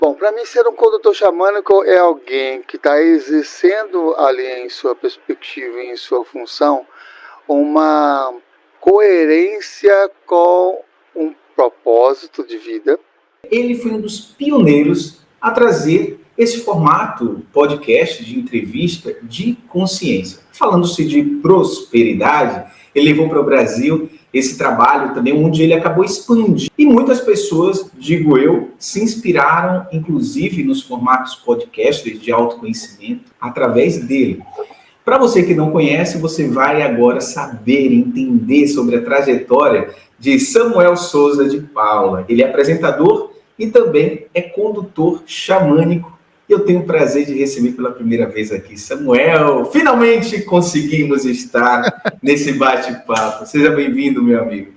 Bom, para mim, ser um condutor xamânico é alguém que está exercendo ali em sua perspectiva, em sua função, uma coerência com um propósito de vida. Ele foi um dos pioneiros a trazer esse formato podcast de entrevista de consciência. Falando-se de prosperidade, ele levou para o Brasil esse trabalho também, onde ele acabou expandindo. E muitas pessoas, digo eu, se inspiraram, inclusive, nos formatos podcast de autoconhecimento, através dele. Para você que não conhece, você vai agora saber, entender sobre a trajetória de Samuel Souza de Paula. Ele é apresentador e também é condutor xamânico. Eu tenho o prazer de receber pela primeira vez aqui Samuel. Finalmente conseguimos estar nesse bate-papo. Seja bem-vindo, meu amigo.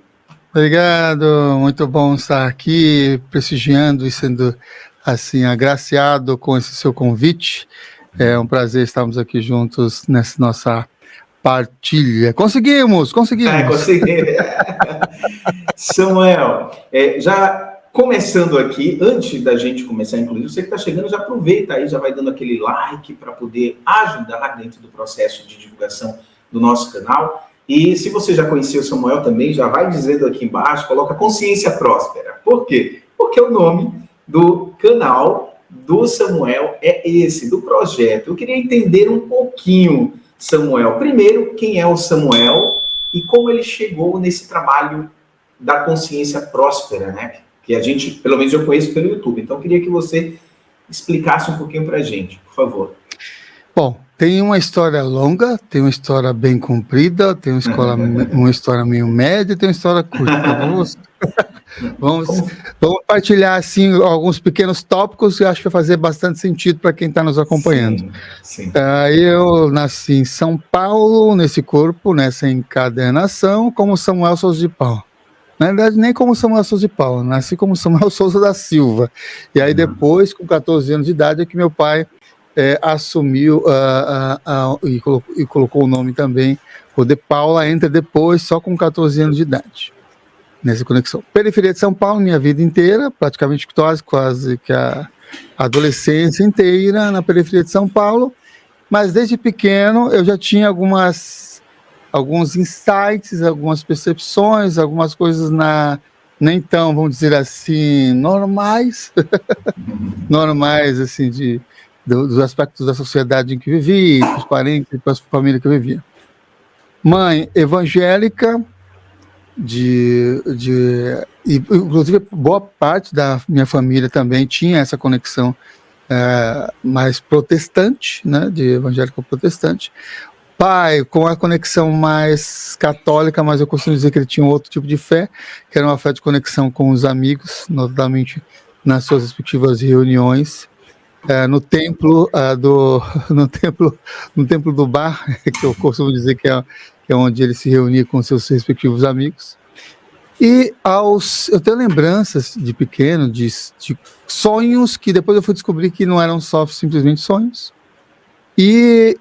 Obrigado, muito bom estar aqui, prestigiando e sendo assim agraciado com esse seu convite. É um prazer estarmos aqui juntos nessa nossa partilha. Conseguimos! Consegui. Samuel, já começando aqui, antes da gente começar, inclusive, você que está chegando, já aproveita aí, já vai dando aquele like para poder ajudar dentro do processo de divulgação do nosso canal. E se você já conhecia o Samuel também, já vai dizendo aqui embaixo, coloca Consciência Próspera. Por quê? Porque o nome do canal do Samuel é esse, do projeto. Eu queria entender um pouquinho, Samuel. Primeiro, quem é o Samuel e como ele chegou nesse trabalho da consciência próspera, né? Que a gente, pelo menos eu conheço pelo YouTube. Então, eu queria que você explicasse um pouquinho para a gente, por favor. Bom, tem uma história longa, tem uma história bem comprida, tem uma história meio média, tem uma história curta. Vamos partilhar assim alguns pequenos tópicos que eu acho que vai fazer bastante sentido para quem está nos acompanhando. Sim. Eu nasci em São Paulo, nesse corpo, nessa encadernação, como Samuel Souza de Paula. Na verdade, nem como Samuel Souza de Paula, nasci como Samuel Souza da Silva. E aí depois, com 14 anos de idade, é que meu pai assumiu e colocou o nome também. O de Paula entra depois, só com 14 anos de idade. Nessa conexão. Periferia de São Paulo, minha vida inteira, praticamente quase que a adolescência inteira na periferia de São Paulo, mas desde pequeno eu já tinha alguns insights, algumas percepções, algumas coisas nem tão, vamos dizer assim, normais, assim, dos aspectos da sociedade em que vivi, dos parentes, das famílias que eu vivia. Mãe evangélica, inclusive boa parte da minha família também tinha essa conexão mais protestante, né, de evangélico protestante. Pai com a conexão mais católica, mas eu costumo dizer que ele tinha um outro tipo de fé, que era uma fé de conexão com os amigos, notadamente nas suas respectivas reuniões, no templo do bar, que eu costumo dizer que é onde ele se reunia com seus respectivos amigos. E eu tenho lembranças de pequeno, de sonhos que depois eu fui descobrir que não eram só simplesmente sonhos. E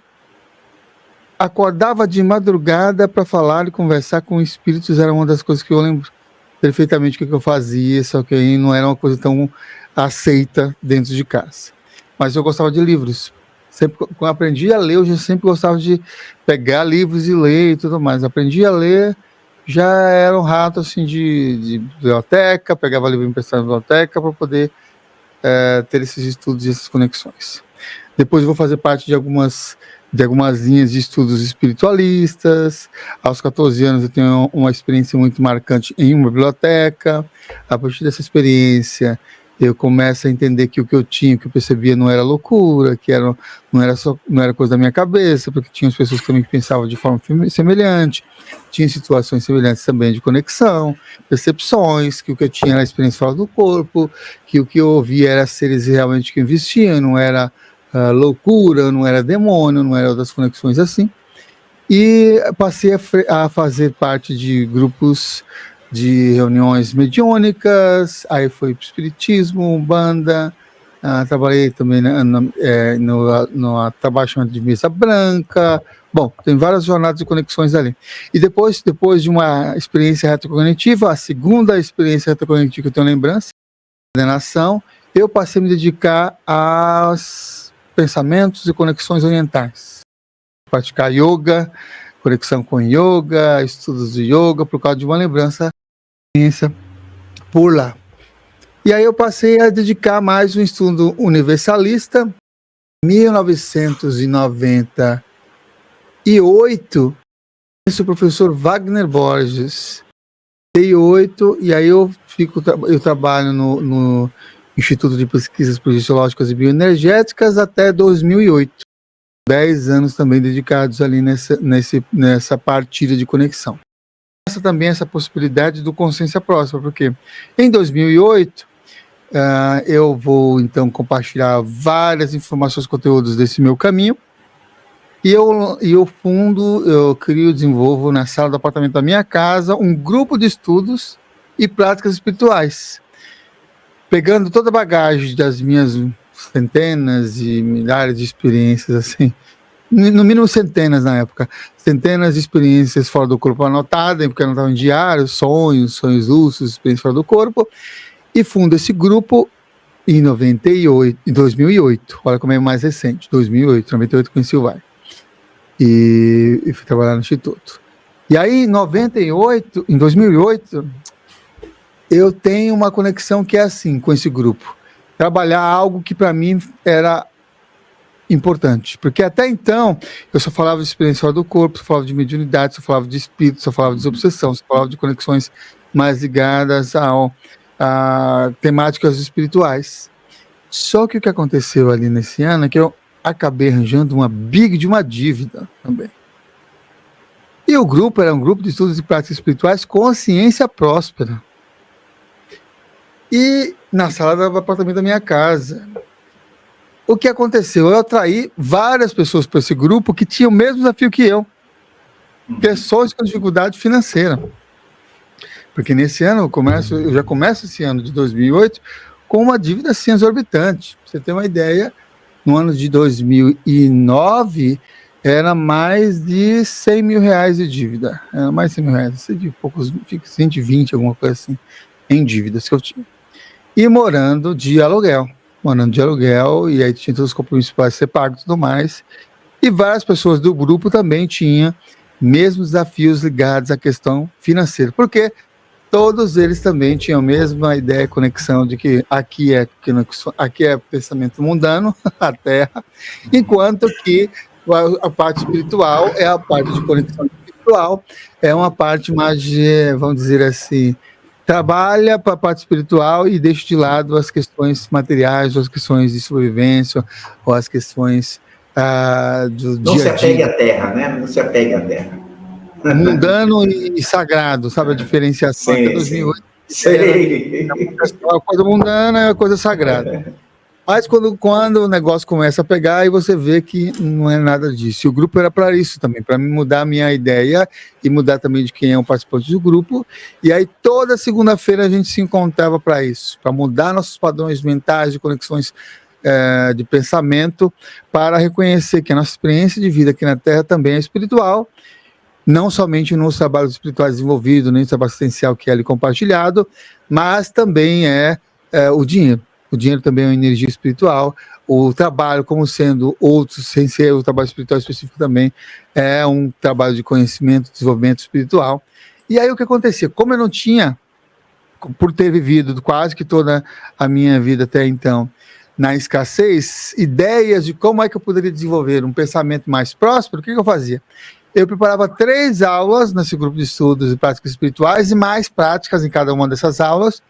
acordava de madrugada para falar e conversar com espíritos, era uma das coisas que eu lembro perfeitamente o que eu fazia, só que aí não era uma coisa tão aceita dentro de casa. Mas eu gostava de livros. Sempre, quando eu aprendi a ler, eu já sempre gostava de pegar livros e ler e tudo mais. Aprendi a ler, já era um rato assim, de biblioteca, pegava livro emprestado na biblioteca para poder ter esses estudos e essas conexões. Depois eu vou fazer parte de algumas linhas de estudos espiritualistas. Aos 14 anos eu tenho uma experiência muito marcante em uma biblioteca. A partir dessa experiência, eu começo a entender que o que eu percebia não era loucura, que não era coisa da minha cabeça, porque tinha as pessoas também que pensavam de forma semelhante, tinha situações semelhantes também de conexão, percepções, que o que eu tinha era a experiência fora do corpo, que o que eu ouvia era seres realmente que investiam, não era loucura, não era demônio, não era outras conexões assim. E passei a fazer parte de grupos de reuniões mediúnicas, aí foi para o espiritismo, umbanda, trabalhei também no trabalho chamado de mesa branca. Bom, tem várias jornadas de conexões ali. E depois de uma experiência retrocognitiva, a segunda experiência retrocognitiva que eu tenho lembrança, coordenação, eu passei a me dedicar aos pensamentos e conexões orientais. Praticar yoga, conexão com yoga, estudos de yoga, por causa de uma lembrança por lá. E aí eu passei a dedicar mais um estudo universalista. Em 1998, esse o professor Wagner Borges, T8, e aí eu trabalho no Instituto de Pesquisas Projeciológicas e Bioenergéticas até 2008. 10 anos também dedicados ali nessa partilha de conexão. Essa também essa possibilidade do consciência próxima, porque em 2008 eu vou então compartilhar várias informações, conteúdos desse meu caminho, e eu crio, desenvolvo na sala do apartamento da minha casa um grupo de estudos e práticas espirituais, pegando toda a bagagem das minhas centenas e milhares de experiências, assim, no mínimo centenas na época, centenas de experiências fora do corpo anotadas, porque anotava em diário, sonhos lúcidos, experiências fora do corpo, e fundo esse grupo em 2008, olha como é mais recente, 98 conheci o Vai, e fui trabalhar no Instituto. E aí, em 2008, eu tenho uma conexão que é assim, com esse grupo, trabalhar algo que para mim era importante, porque até então eu só falava de experiência fora do corpo, só falava de mediunidade, só falava de espírito, só falava de desobsessão, só falava de conexões mais ligadas a temáticas espirituais. Só que o que aconteceu ali nesse ano é que eu acabei arranjando uma dívida também. E o grupo era um grupo de estudos e práticas espirituais Consciência Próspera. E na sala do apartamento da minha casa, o que aconteceu? Eu atraí várias pessoas para esse grupo que tinham o mesmo desafio que eu. Pessoas com dificuldade financeira. Porque nesse ano, eu já começo esse ano de 2008 com uma dívida assim exorbitante. Pra você ter uma ideia, no ano de 2009, era mais de 100 mil reais de dívida. Era mais de 100 mil reais, de poucos, 120, alguma coisa assim, em dívidas que eu tinha. E morando de aluguel, e aí tinha todos os compromissos para ser pago e tudo mais. E várias pessoas do grupo também tinham mesmos desafios ligados à questão financeira, porque todos eles também tinham a mesma ideia, conexão de que aqui é pensamento mundano, a Terra, enquanto que a parte espiritual é a parte de conexão espiritual, é uma parte mais, vamos dizer assim, trabalha para a parte espiritual e deixa de lado as questões materiais, ou as questões de sobrevivência, ou as questões do Não dia a dia. Não se apegue à terra, né? Não se apegue à terra. Mundano e sagrado, sabe a diferenciação? Até 2008 Sei. a coisa mundana é a coisa sagrada. Mas quando o negócio começa a pegar, aí você vê que não é nada disso. E o grupo era para isso também, para mudar a minha ideia e mudar também de quem é um participante do grupo. E aí toda segunda-feira a gente se encontrava para isso, para mudar nossos padrões mentais, de conexões de pensamento, para reconhecer que a nossa experiência de vida aqui na Terra também é espiritual, não somente nos trabalhos espirituais desenvolvidos, nem no trabalho assistencial que é ali compartilhado, mas também o dinheiro. O dinheiro também é uma energia espiritual. O trabalho, como sendo outros, sem ser o trabalho espiritual específico, também é um trabalho de conhecimento, desenvolvimento espiritual. E aí o que acontecia? Como eu não tinha, por ter vivido quase que toda a minha vida até então na escassez, ideias de como é que eu poderia desenvolver um pensamento mais próspero, o que eu fazia? Eu preparava 3 aulas nesse grupo de estudos e práticas espirituais e mais práticas em cada uma dessas aulas,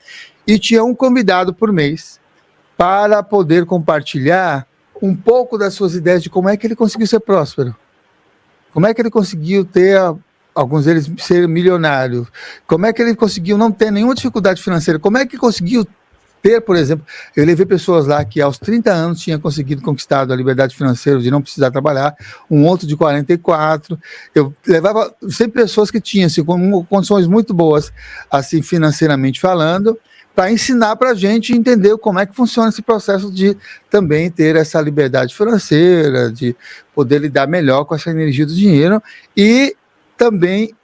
e tinha um convidado por mês para poder compartilhar um pouco das suas ideias de como é que ele conseguiu ser próspero, como é que ele conseguiu ter, alguns deles ser milionário, como é que ele conseguiu não ter nenhuma dificuldade financeira, como é que conseguiu ter, por exemplo, eu levei pessoas lá que aos 30 anos tinham conseguido conquistar a liberdade financeira de não precisar trabalhar, um outro de 44, eu levava sempre pessoas que tinham assim, com condições muito boas, assim, financeiramente falando, para ensinar para a gente entender como é que funciona esse processo de também ter essa liberdade financeira, de poder lidar melhor com essa energia do dinheiro e também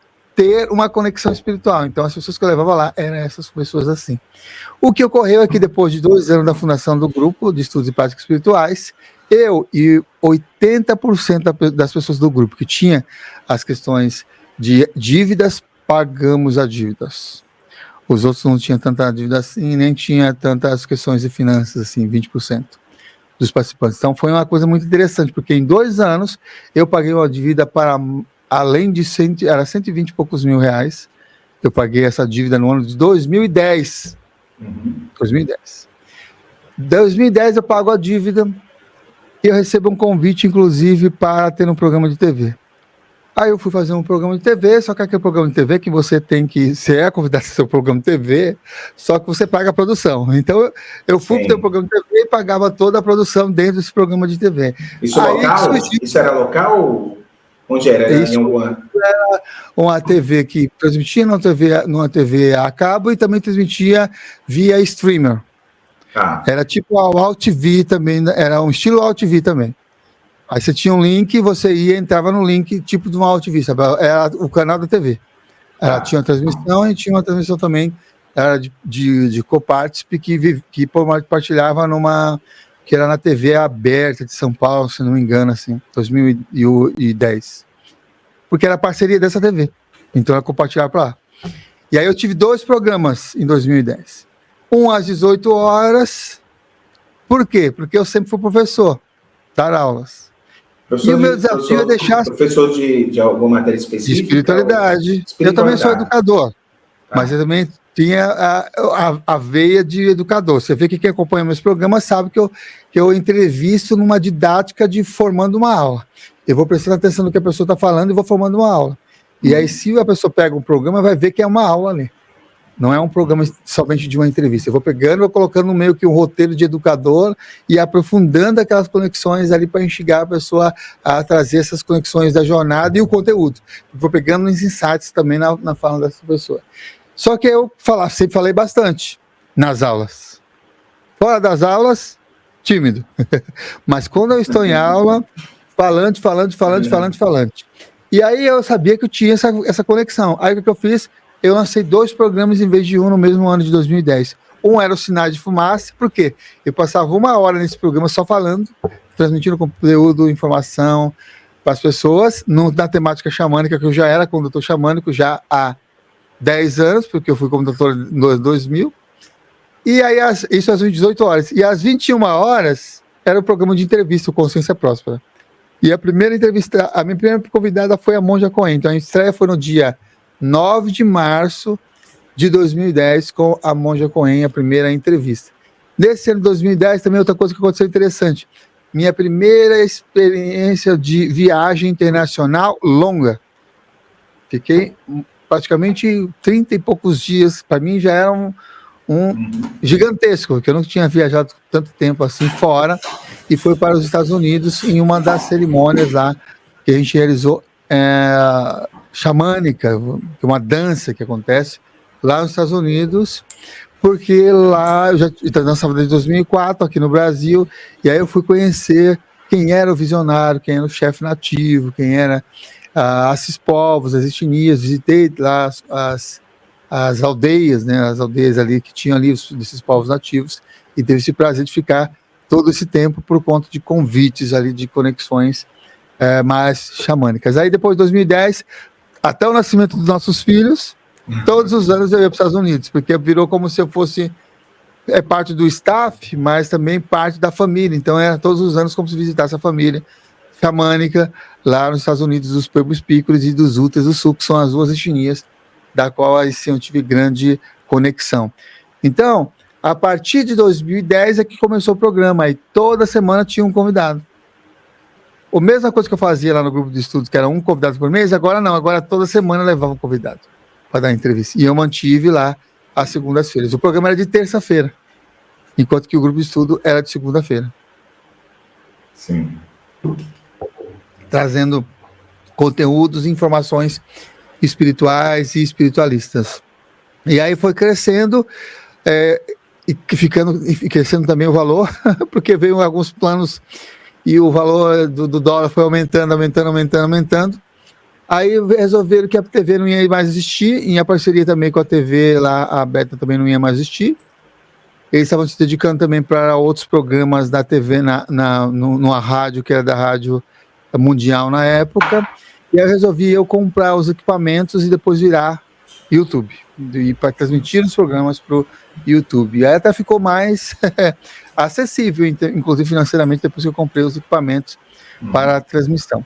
ter uma conexão espiritual. Então, as pessoas que eu levava lá eram essas pessoas assim. O que ocorreu é que depois de 2 anos da fundação do grupo de estudos e práticas espirituais, eu e 80% das pessoas do grupo que tinha as questões de dívidas, pagamos as dívidas. Os outros não tinham tanta dívida assim, nem tinha tantas questões de finanças assim, 20% dos participantes. Então foi uma coisa muito interessante, porque em 2 anos eu paguei uma dívida para, além de 120 e poucos mil reais, eu paguei essa dívida no ano de 2010. 2010 eu pago a dívida e eu recebo um convite, inclusive, para ter um programa de TV. Aí eu fui fazer um programa de TV, só que aquele programa de TV que você é convidado a ser um programa de TV, só que você paga a produção. Então eu fui ter um programa de TV e pagava toda a produção dentro desse programa de TV. Isso aí, local? Isso era local? Onde era? Isso era uma TV que transmitia numa TV a cabo e também transmitia via streamer. Era tipo a Wow TV também, era um estilo Wow TV também. Aí você tinha um link, você entrava no link tipo de uma Wow TV, sabe? Era o canal da TV. Ela tinha uma transmissão e tinha uma transmissão também, era de coparticipe que compartilhava que era na TV aberta de São Paulo, se não me engano, assim, 2010. Porque era parceria dessa TV. Então ela compartilhava para lá. E aí eu tive 2 programas em 2010. Um às 18 horas. Por quê? Porque eu sempre fui professor, dar aulas. E o meu desafio é deixar... Professor de alguma matéria específica? De espiritualidade. Eu também sou educador, mas eu também tinha a veia de educador. Você vê que quem acompanha meus programas sabe que eu entrevisto numa didática de formando uma aula. Eu vou prestando atenção no que a pessoa está falando e vou formando uma aula. E aí, se a pessoa pega um programa, vai ver que é uma aula ali. Não é um programa somente de uma entrevista. Eu vou pegando, vou colocando no meio que um roteiro de educador e aprofundando aquelas conexões ali para instigar a pessoa a trazer essas conexões da jornada e o conteúdo. Vou pegando uns insights também na fala dessa pessoa. Só que eu sempre falei bastante nas aulas. Fora das aulas, tímido. Mas quando eu estou em aula, falante. E aí eu sabia que eu tinha essa conexão. Aí o que eu fiz? Eu lancei 2 programas em vez de um no mesmo ano de 2010. Um era o Sinais de Fumaça, por quê? Eu passava 1 hora nesse programa só falando, transmitindo conteúdo, informação para as pessoas, na temática xamânica, que eu já era condutor xamânico já há 10 anos, porque eu fui condutor em 2000. E aí, isso às 18 horas. E às 21 horas, era o programa de entrevista, o Consciência Próspera. E a minha primeira convidada foi a Monja Coen. Então a estreia foi no dia 9 de março de 2010 com a Monja Coen, a primeira entrevista. Nesse ano de 2010 também outra coisa que aconteceu interessante. Minha primeira experiência de viagem internacional longa. Fiquei praticamente 30 e poucos dias, para mim já era um gigantesco, porque eu não tinha viajado tanto tempo assim fora, e foi para os Estados Unidos em uma das cerimônias lá que a gente realizou xamânica, uma dança que acontece lá nos Estados Unidos, porque lá eu já dançava desde 2004 aqui no Brasil, e aí eu fui conhecer quem era o visionário, quem era o chefe nativo, quem era esses povos, as etnias. Visitei lá as aldeias, né, as aldeias ali que tinham ali desses povos nativos, e teve esse prazer de ficar todo esse tempo por conta de convites ali, de conexões mais xamânicas. Aí depois de 2010, até o nascimento dos nossos filhos, todos os anos eu ia para os Estados Unidos, porque virou como se eu fosse parte do staff, mas também parte da família. Então era todos os anos como se visitasse a família xamânica lá nos Estados Unidos, dos Pueblos Pícoros e dos Utras do Sul, que são as 2 etnias da qual aí sim eu tive grande conexão. Então, a partir de 2010 é que começou o programa, aí toda semana tinha um convidado. A mesma coisa que eu fazia lá no grupo de estudos, que era um convidado por mês, agora não, agora toda semana eu levava um convidado para dar entrevista. E eu mantive lá às segundas-feiras. O programa era de terça-feira, enquanto que o grupo de estudo era de segunda-feira. Sim. Trazendo conteúdos e informações espirituais e espiritualistas. E aí foi crescendo, e crescendo também o valor, porque veio alguns planos e o valor do dólar foi aumentando. Aí resolveram que a TV não ia mais existir, em parceria também com a TV lá, a Beta também não ia mais existir. Eles estavam se dedicando também para outros programas da TV numa rádio, que era da Rádio Mundial na época. E aí resolvi eu comprar os equipamentos e depois virar YouTube, e para transmitir os programas para o YouTube. E aí até ficou mais acessível, inclusive financeiramente, depois que eu comprei os equipamentos para a transmissão.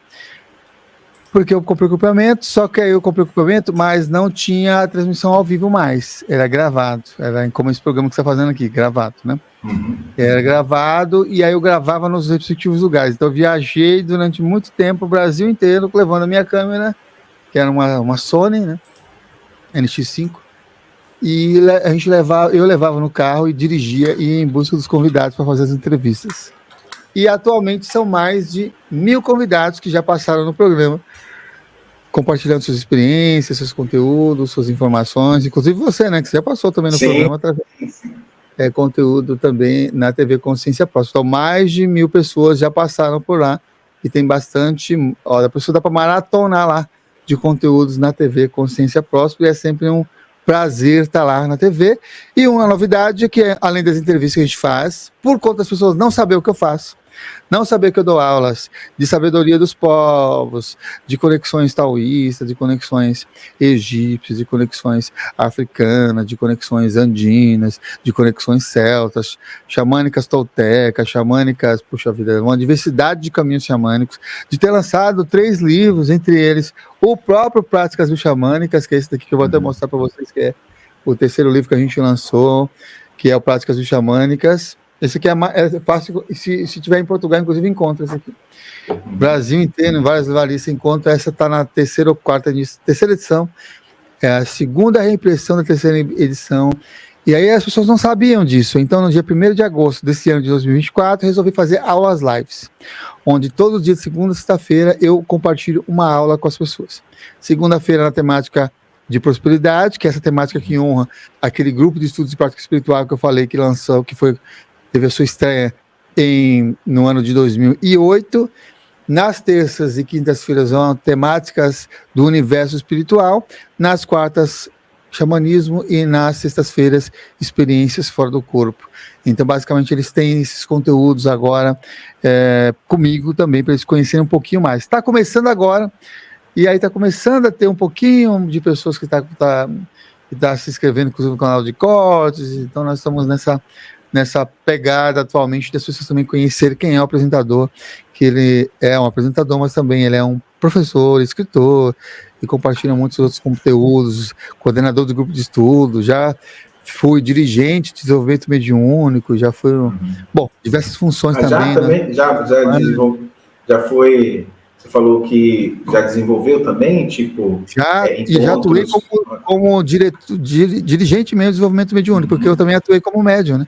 Porque eu comprei o equipamento, só que aí eu comprei o equipamento, mas não tinha a transmissão ao vivo mais. Era gravado. Era como esse programa que você está fazendo aqui, gravado, né? Era gravado, e aí eu gravava nos respectivos lugares. Então eu viajei durante muito tempo o Brasil inteiro, levando a minha câmera, que era uma Sony, né? NX5. E eu levava no carro e dirigia e ia em busca dos convidados para fazer as entrevistas. E atualmente são mais de 1.000 convidados que já passaram no programa, compartilhando suas experiências, seus conteúdos, suas informações, inclusive você, né, que você já passou também no programa, conteúdo também na TV Consciência Próxima. Então, mais de 1.000 pessoas já passaram por lá e tem bastante, a pessoa dá para maratonar lá de conteúdos na TV Consciência Próxima, e é sempre um prazer estar lá na TV. E uma novidade é que, além das entrevistas que a gente faz, por conta das pessoas não saber o que eu faço, não saber que eu dou aulas de sabedoria dos povos, de conexões taoístas, de conexões egípcias, de conexões africanas, de conexões andinas, de conexões celtas, xamânicas toltecas, xamânicas, puxa vida, uma diversidade de caminhos xamânicos, de ter lançado 3 livros, entre eles o próprio Práticas Bixamânicas, que é esse daqui que eu vou até mostrar para vocês, que é o 3º livro que a gente lançou, que é o Práticas Bixamânicas. Esse aqui é fácil, se tiver em Portugal, inclusive, encontra esse aqui. Brasil inteiro, em várias livrarias, você encontra. Essa está na 3ª ou 4ª edição. É a 2ª reimpressão da 3ª edição. E aí as pessoas não sabiam disso. Então, no dia 1º de agosto desse ano de 2024, resolvi fazer aulas lives, onde todo dia de segunda a sexta-feira eu compartilho uma aula com as pessoas. Segunda-feira na temática de prosperidade, que é essa temática que honra aquele grupo de estudos de prática espiritual que eu falei, que lançou, teve a sua estreia no ano de 2008. Nas terças e quintas-feiras são temáticas do universo espiritual. Nas quartas, xamanismo, e nas sextas-feiras, experiências fora do corpo. Então, basicamente, eles têm esses conteúdos agora comigo também, para eles conhecerem um pouquinho mais. Está começando agora, e aí está começando a ter um pouquinho de pessoas que tá se inscrevendo, inclusive, no canal de cortes. Então, nós estamos nessa pegada atualmente das pessoas também conhecerem quem é o apresentador, que ele é um apresentador, mas também ele é um professor, escritor, e compartilha muitos outros conteúdos, coordenador do grupo de estudo, já fui dirigente de desenvolvimento mediúnico, já fui, diversas funções também. Já foi, você falou que já desenvolveu também, tipo... Já atuei como dirigente mesmo de desenvolvimento mediúnico, porque eu também atuei como médium, né?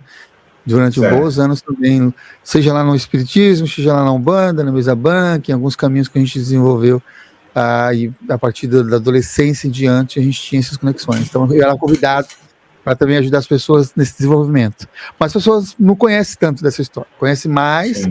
Durante bons anos também, seja lá no Espiritismo, seja lá na Umbanda, na Mesa Branca, em alguns caminhos que a gente desenvolveu, e a partir da adolescência em diante, a gente tinha essas conexões. Então, eu era convidado para também ajudar as pessoas nesse desenvolvimento. Mas as pessoas não conhecem tanto dessa história, conhecem mais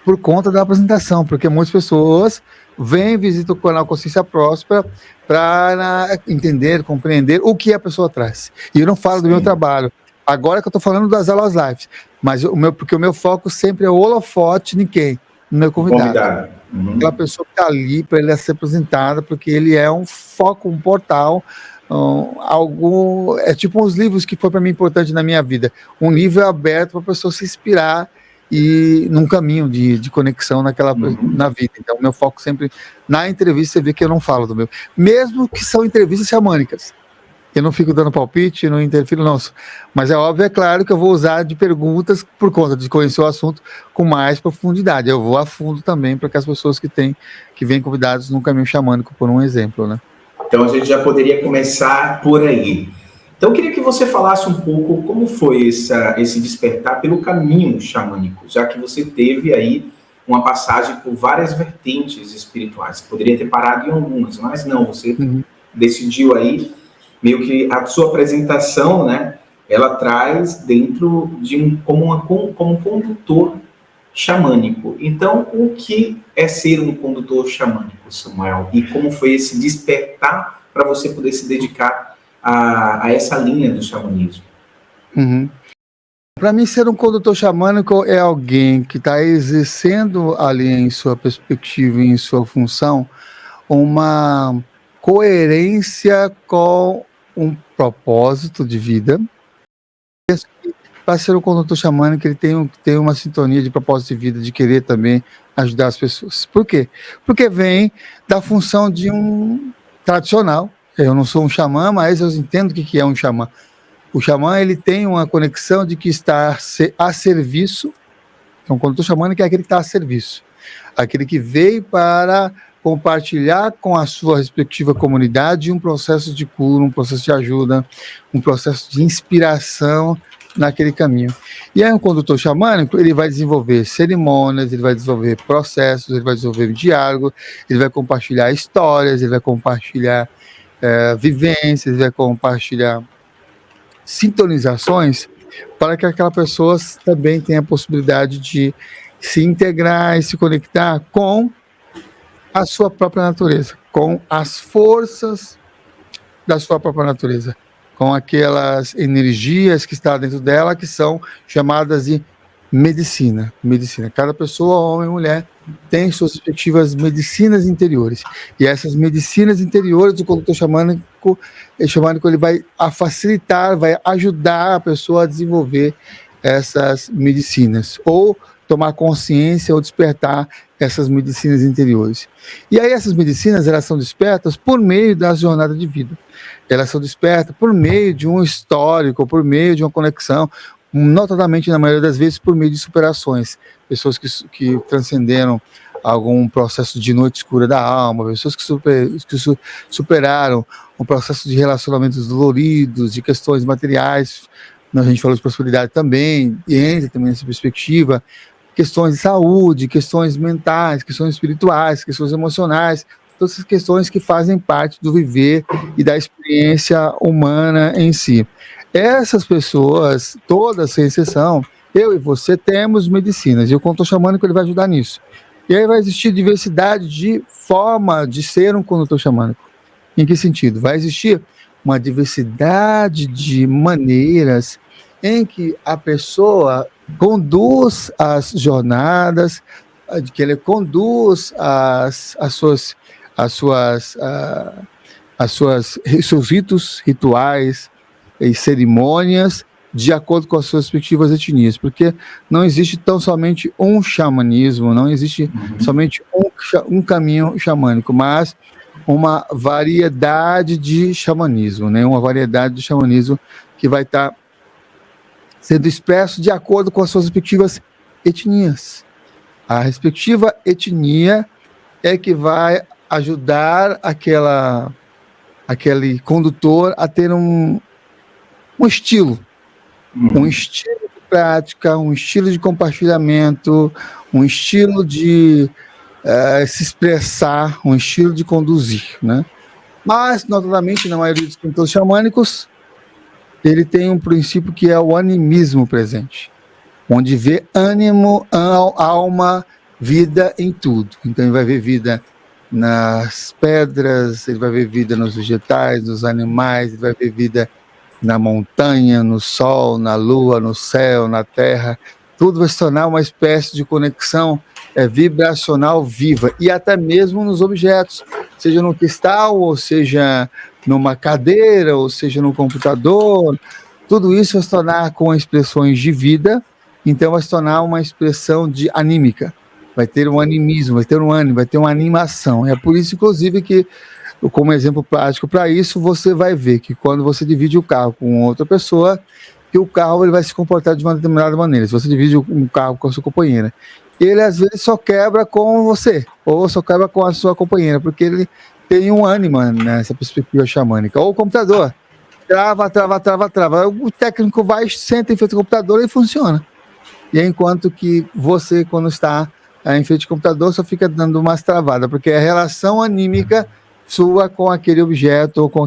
por conta da apresentação, porque muitas pessoas vêm, visitam o canal Consciência Próspera para entender, compreender o que a pessoa traz. E eu não falo do meu trabalho. Agora que eu estou falando das aulas lives, mas porque o meu foco sempre é o holofote de quem? No meu convidado. Aquela pessoa que está ali para ele ser apresentada, porque ele é um foco, um portal, é tipo uns livros que foi para mim importante na minha vida. Um livro aberto para a pessoa se inspirar e num caminho de conexão na vida. Então, o meu foco sempre, na entrevista, você vê que eu não falo do meu. Mesmo que são entrevistas xamânicas. Eu não fico dando palpite, não interfiro, não. Mas é óbvio, é claro que eu vou usar de perguntas por conta de conhecer o assunto com mais profundidade. Eu vou a fundo também para que as pessoas que vêm convidados num caminho xamânico, por um exemplo, né? Então a gente já poderia começar por aí. Então eu queria que você falasse um pouco como foi esse despertar pelo caminho xamânico, já que você teve aí uma passagem por várias vertentes espirituais. Você poderia ter parado em algumas, mas não, você decidiu aí, meio que a sua apresentação, né, ela traz dentro de como um condutor xamânico. Então, o que é ser um condutor xamânico, Samuel? E como foi esse despertar para você poder se dedicar a essa linha do xamanismo? Uhum. Para mim, ser um condutor xamânico é alguém que está exercendo ali em sua perspectiva, em sua função, uma coerência com um propósito de vida. Para ser um condutor xamânico, ele tem uma sintonia de propósito de vida, de querer também ajudar as pessoas. Por quê? Porque vem da função de um tradicional. Eu não sou um xamã, mas eu entendo o que é um xamã. O xamã, ele tem uma conexão de que está a serviço. Então, quando eu estou chamando, que é aquele que está a serviço. Aquele que veio para compartilhar com a sua respectiva comunidade um processo de cura, um processo de ajuda, um processo de inspiração naquele caminho. E aí, um condutor xamânico, ele vai desenvolver cerimônias, ele vai desenvolver processos, ele vai desenvolver diálogo, ele vai compartilhar histórias, ele vai compartilhar vivências, ele vai compartilhar sintonizações para que aquela pessoa também tenha a possibilidade de se integrar e se conectar com a sua própria natureza, com as forças da sua própria natureza, com aquelas energias que estão dentro dela, que são chamadas de medicina. Cada pessoa, homem e mulher, tem suas respectivas medicinas interiores. E essas medicinas interiores, o condutor xamânico ele vai facilitar, vai ajudar a pessoa a desenvolver essas medicinas, ou tomar consciência ou despertar essas medicinas interiores. E aí essas medicinas, elas são despertas por meio da jornada de vida. Elas são despertas por meio de um histórico, por meio de uma conexão, notadamente, na maioria das vezes, por meio de superações. Pessoas que transcenderam algum processo de noite escura da alma, pessoas que superaram um processo de relacionamentos doloridos, de questões materiais. A gente falou de prosperidade também, e entra também nessa perspectiva, questões de saúde, questões mentais, questões espirituais, questões emocionais, todas essas questões que fazem parte do viver e da experiência humana em si. Essas pessoas, todas sem exceção, eu e você temos medicinas, e o condutor xamânico ele vai ajudar nisso. E aí vai existir diversidade de forma de ser um condutor xamânico. Em que sentido? Vai existir uma diversidade de maneiras em que a pessoa conduz as jornadas, que ele conduz seus ritos, rituais e cerimônias de acordo com as suas respectivas etnias, porque não existe tão somente um xamanismo, não existe somente um caminho xamânico, mas uma variedade de xamanismo, né? Uma variedade de xamanismo que vai estar sendo expresso de acordo com as suas respectivas etnias. A respectiva etnia é que vai ajudar aquele condutor a ter um estilo, um estilo de prática, um estilo de compartilhamento, um estilo de se expressar, um estilo de conduzir, né? Mas, notadamente, na maioria dos condutores xamânicos, ele tem um princípio que é o animismo presente, onde vê ânimo, alma, vida em tudo. Então ele vai ver vida nas pedras, ele vai ver vida nos vegetais, nos animais, ele vai ver vida na montanha, no sol, na lua, no céu, na terra. Tudo vai se tornar uma espécie de conexão vibracional viva, e até mesmo nos objetos, seja no cristal, ou seja numa cadeira, ou seja no computador. Tudo isso vai se tornar com expressões de vida, então vai se tornar uma expressão de anímica, vai ter um animismo, vai ter um ânimo, vai ter uma animação. É por isso, inclusive, que, como exemplo prático para isso, você vai ver que quando você divide o carro com outra pessoa, que o carro ele vai se comportar de uma determinada maneira. Se você divide um carro com a sua companheira, ele às vezes só quebra com você, ou só quebra com a sua companheira, porque ele tem um ânima nessa perspectiva xamânica. Ou o computador, trava. O técnico vai, senta em frente ao computador e funciona. E enquanto que você, quando está em frente ao computador, só fica dando umas travadas, porque a relação anímica sua com aquele objeto ou com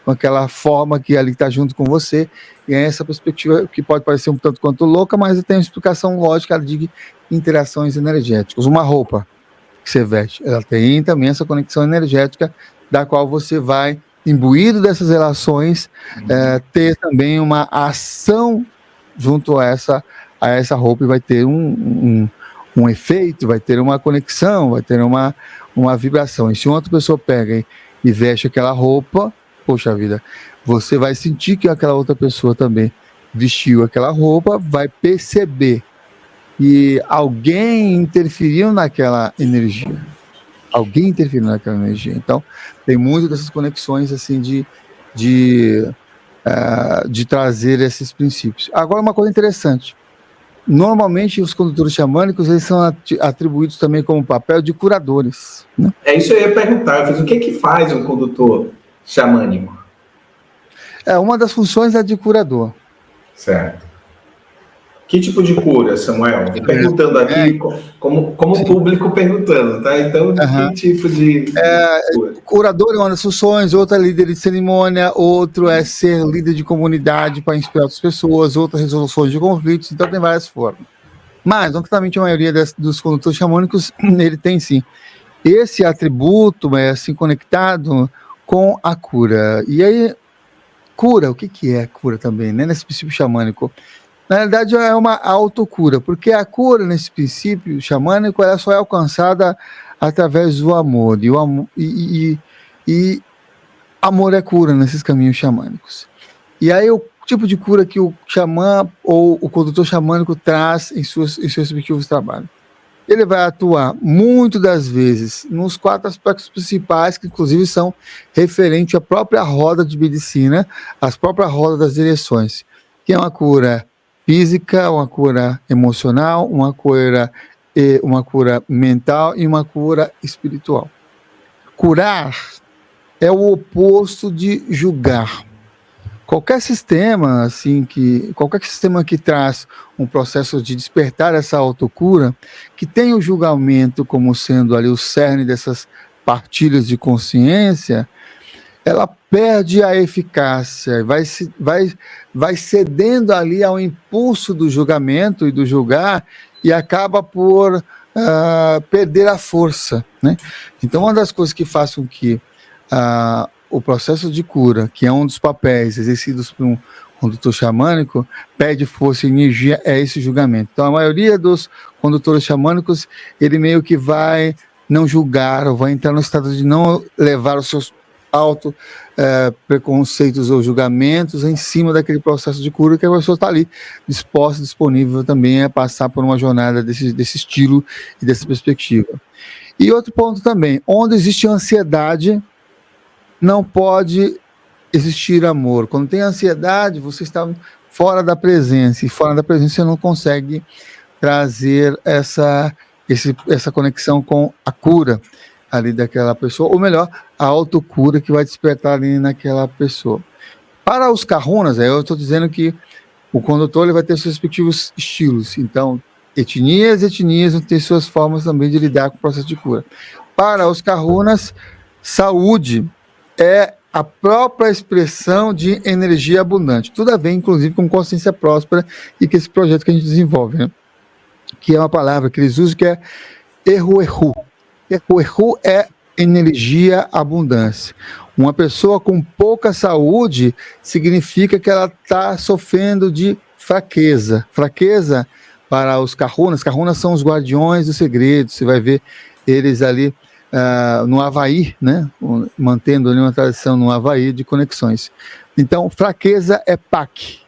aquela forma que ali está junto com você. E é essa perspectiva que pode parecer um tanto quanto louca, mas tem uma explicação lógica de interações energéticas. Uma roupa que você veste, ela tem também essa conexão energética, da qual você vai, imbuído dessas relações, ter também uma ação junto a essa roupa, e vai ter um efeito, vai ter uma conexão, vai ter uma vibração. E se uma outra pessoa pega e veste aquela roupa, poxa vida, você vai sentir que aquela outra pessoa também vestiu aquela roupa, vai perceber que alguém interferiu naquela energia. Alguém interferiu naquela energia. Então, tem muito dessas conexões assim de trazer esses princípios. Agora, uma coisa interessante. Normalmente, os condutores xamânicos, eles são atribuídos também como papel de curadores, né? É isso que eu ia perguntar. O que faz um condutor xamânico? Uma das funções é de curador. Certo. Que tipo de cura, Samuel? Vou perguntando aqui, como público perguntando, tá? Então, que tipo de cura? Curador é uma das funções, outra é líder de cerimônia, outro é ser líder de comunidade para inspirar outras pessoas, outra resoluções de conflitos, então tem várias formas. Mas, notadamente, a maioria dos condutores xamânicos, ele tem sim esse atributo, assim, conectado com a cura. E aí, cura, o que é cura também, né? Nesse princípio xamânico? Na realidade, é uma autocura, porque a cura, nesse princípio xamânico, ela só é alcançada através do amor. E amor é cura nesses caminhos xamânicos. E aí, o tipo de cura que o xamã ou o condutor xamânico traz em seus respectivos trabalhos. Ele vai atuar, muito das vezes, nos 4 aspectos principais, que inclusive são referentes à própria roda de medicina, às próprias rodas das direções, que é uma cura física, uma cura emocional, uma cura mental e uma cura espiritual. Curar é o oposto de julgar. Qualquer sistema que traz um processo de despertar essa autocura, que tem o julgamento como sendo ali o cerne dessas partilhas de consciência, ela perde a eficácia, vai cedendo ali ao impulso do julgamento e do julgar, e acaba por perder a força, né? Então, uma das coisas que faz com que o processo de cura, que é um dos papéis exercidos por um condutor xamânico, perde força e energia, é esse julgamento. Então, a maioria dos condutores xamânicos, ele meio que vai não julgar, ou vai entrar no estado de não levar os seus preconceitos ou julgamentos em cima daquele processo de cura, que a pessoa está ali disposta, disponível também a passar por uma jornada desse estilo e dessa perspectiva. E outro ponto também, onde existe ansiedade, não pode existir amor. Quando tem ansiedade, você está fora da presença, e fora da presença você não consegue trazer essa conexão com a cura ali daquela pessoa, ou melhor, a autocura que vai despertar ali naquela pessoa. Para os kahunas, eu estou dizendo que o condutor ele vai ter seus respectivos estilos, então etnias vão ter suas formas também de lidar com o processo de cura. Para os kahunas, saúde é a própria expressão de energia abundante. Tudo a ver, inclusive, com consciência próspera e com esse projeto que a gente desenvolve, né? Que é uma palavra que eles usam, que é erro. Erro é energia abundância. Uma pessoa com pouca saúde significa que ela está sofrendo de fraqueza. Fraqueza para os kahunas. Kahunas são os guardiões dos segredos. Você vai ver eles ali no Havaí, né? Mantendo ali uma tradição no Havaí de conexões. Então, fraqueza é pak.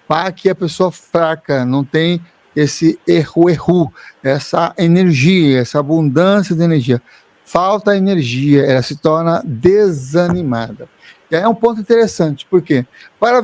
Pak é a pessoa fraca, não tem esse erro, essa energia, essa abundância de energia. Falta energia, ela se torna desanimada. E aí é um ponto interessante, porque para a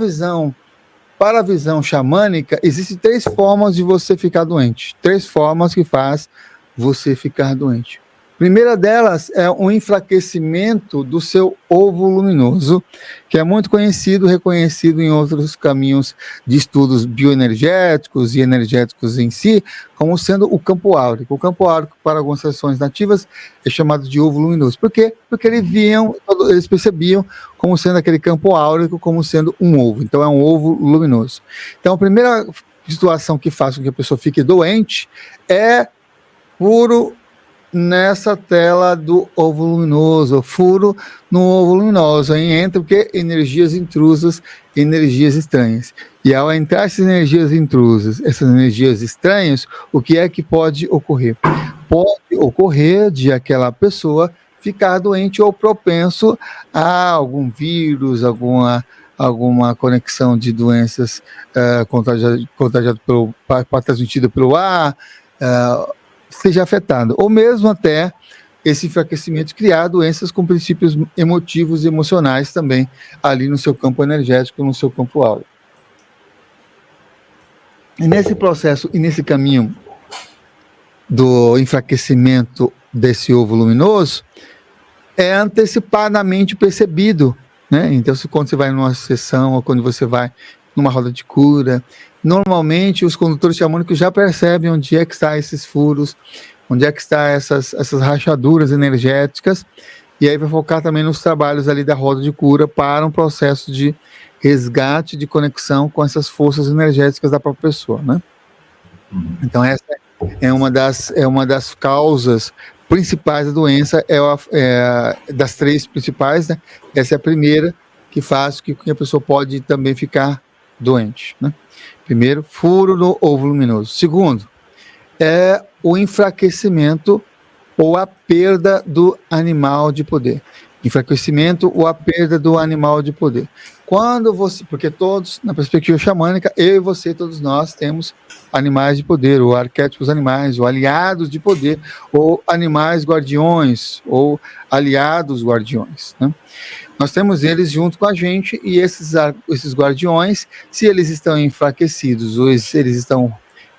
visão xamânica, existem 3 formas de você ficar doente. 3 formas que faz você ficar doente. Primeira delas é um enfraquecimento do seu ovo luminoso, que é muito conhecido, reconhecido em outros caminhos de estudos bioenergéticos e energéticos em si, como sendo o campo áurico. O campo áurico, para algumas tradições nativas, é chamado de ovo luminoso. Por quê? Porque eles percebiam como sendo aquele campo áurico, como sendo um ovo. Então, é um ovo luminoso. Então, a primeira situação que faz com que a pessoa fique doente é furo nessa tela do ovo luminoso, furo no ovo luminoso, aí entra o que? Energias intrusas, energias estranhas. E ao entrar essas energias intrusas, essas energias estranhas, o que é que pode ocorrer? Pode ocorrer de aquela pessoa ficar doente ou propenso a algum vírus, alguma conexão de doenças contagiadas transmitida pelo ar, seja afetado, ou mesmo até esse enfraquecimento criar doenças com princípios emotivos e emocionais também ali no seu campo energético, no seu campo áurico. E nesse processo e nesse caminho do enfraquecimento desse ovo luminoso, é antecipadamente percebido, né? Então, quando você vai numa sessão ou quando você vai numa roda de cura, normalmente os condutores xamânicos já percebem onde é que estão esses furos, onde é que estão essas rachaduras energéticas, e aí vai focar também nos trabalhos ali da roda de cura para um processo de resgate, de conexão com essas forças energéticas da própria pessoa, né? Então essa é uma das causas principais da doença, das três principais, né? Essa é a primeira que faz com que a pessoa pode também ficar doente, né? Primeiro, furo no ovo luminoso. Segundo, é o enfraquecimento ou a perda do animal de poder. Enfraquecimento ou a perda do animal de poder. Quando você, porque todos, na perspectiva xamânica, eu e você, todos nós temos animais de poder, ou arquétipos animais, ou aliados de poder, ou animais guardiões, ou aliados guardiões, né? Nós temos eles junto com a gente, e esses guardiões, se eles estão enfraquecidos, ou se eles estão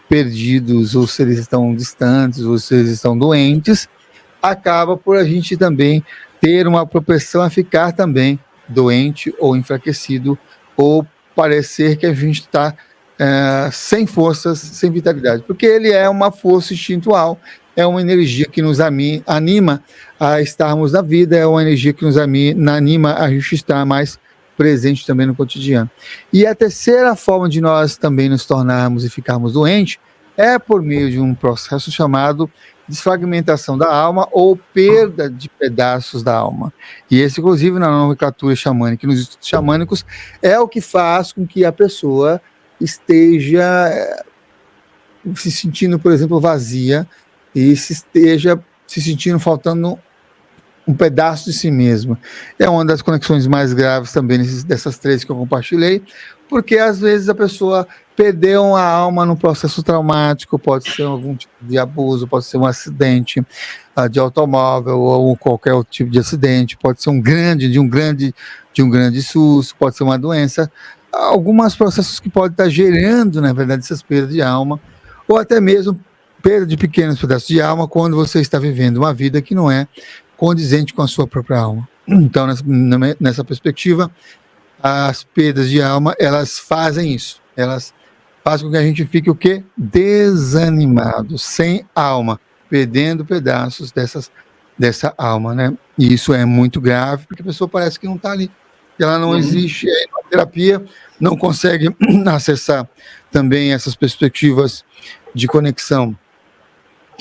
perdidos, ou se eles estão distantes, ou se eles estão doentes, acaba por a gente também ter uma propensão a ficar também doente ou enfraquecido, ou parecer que a gente está sem forças, sem vitalidade, porque ele é uma força instintual, é uma energia que nos anima a estarmos na vida, é uma energia que nos anima a gente estar mais presente também no cotidiano. E a terceira forma de nós também nos tornarmos e ficarmos doentes é por meio de um processo chamado desfragmentação da alma ou perda de pedaços da alma. E esse, inclusive, na nomenclatura xamânica, nos estudos xamânicos, é o que faz com que a pessoa esteja se sentindo, por exemplo, vazia e esteja se sentindo faltando um pedaço de si mesma. É uma das conexões mais graves também dessas três que eu compartilhei, porque às vezes a pessoa perdeu a alma num processo traumático, pode ser algum tipo de abuso, pode ser um acidente de automóvel ou qualquer outro tipo de acidente, pode ser um grande susto, pode ser uma doença, alguns processos que podem estar gerando, na verdade, essas perdas de alma, ou até mesmo perda de pequenos pedaços de alma quando você está vivendo uma vida que não é condizente com a sua própria alma. Então, nessa perspectiva, as perdas de alma, elas fazem isso. Elas fazem com que a gente fique o quê? Desanimado, sem alma, perdendo pedaços dessa alma, né? E isso é muito grave, porque a pessoa parece que não está ali. Ela não existe, a terapia não consegue acessar também essas perspectivas de conexão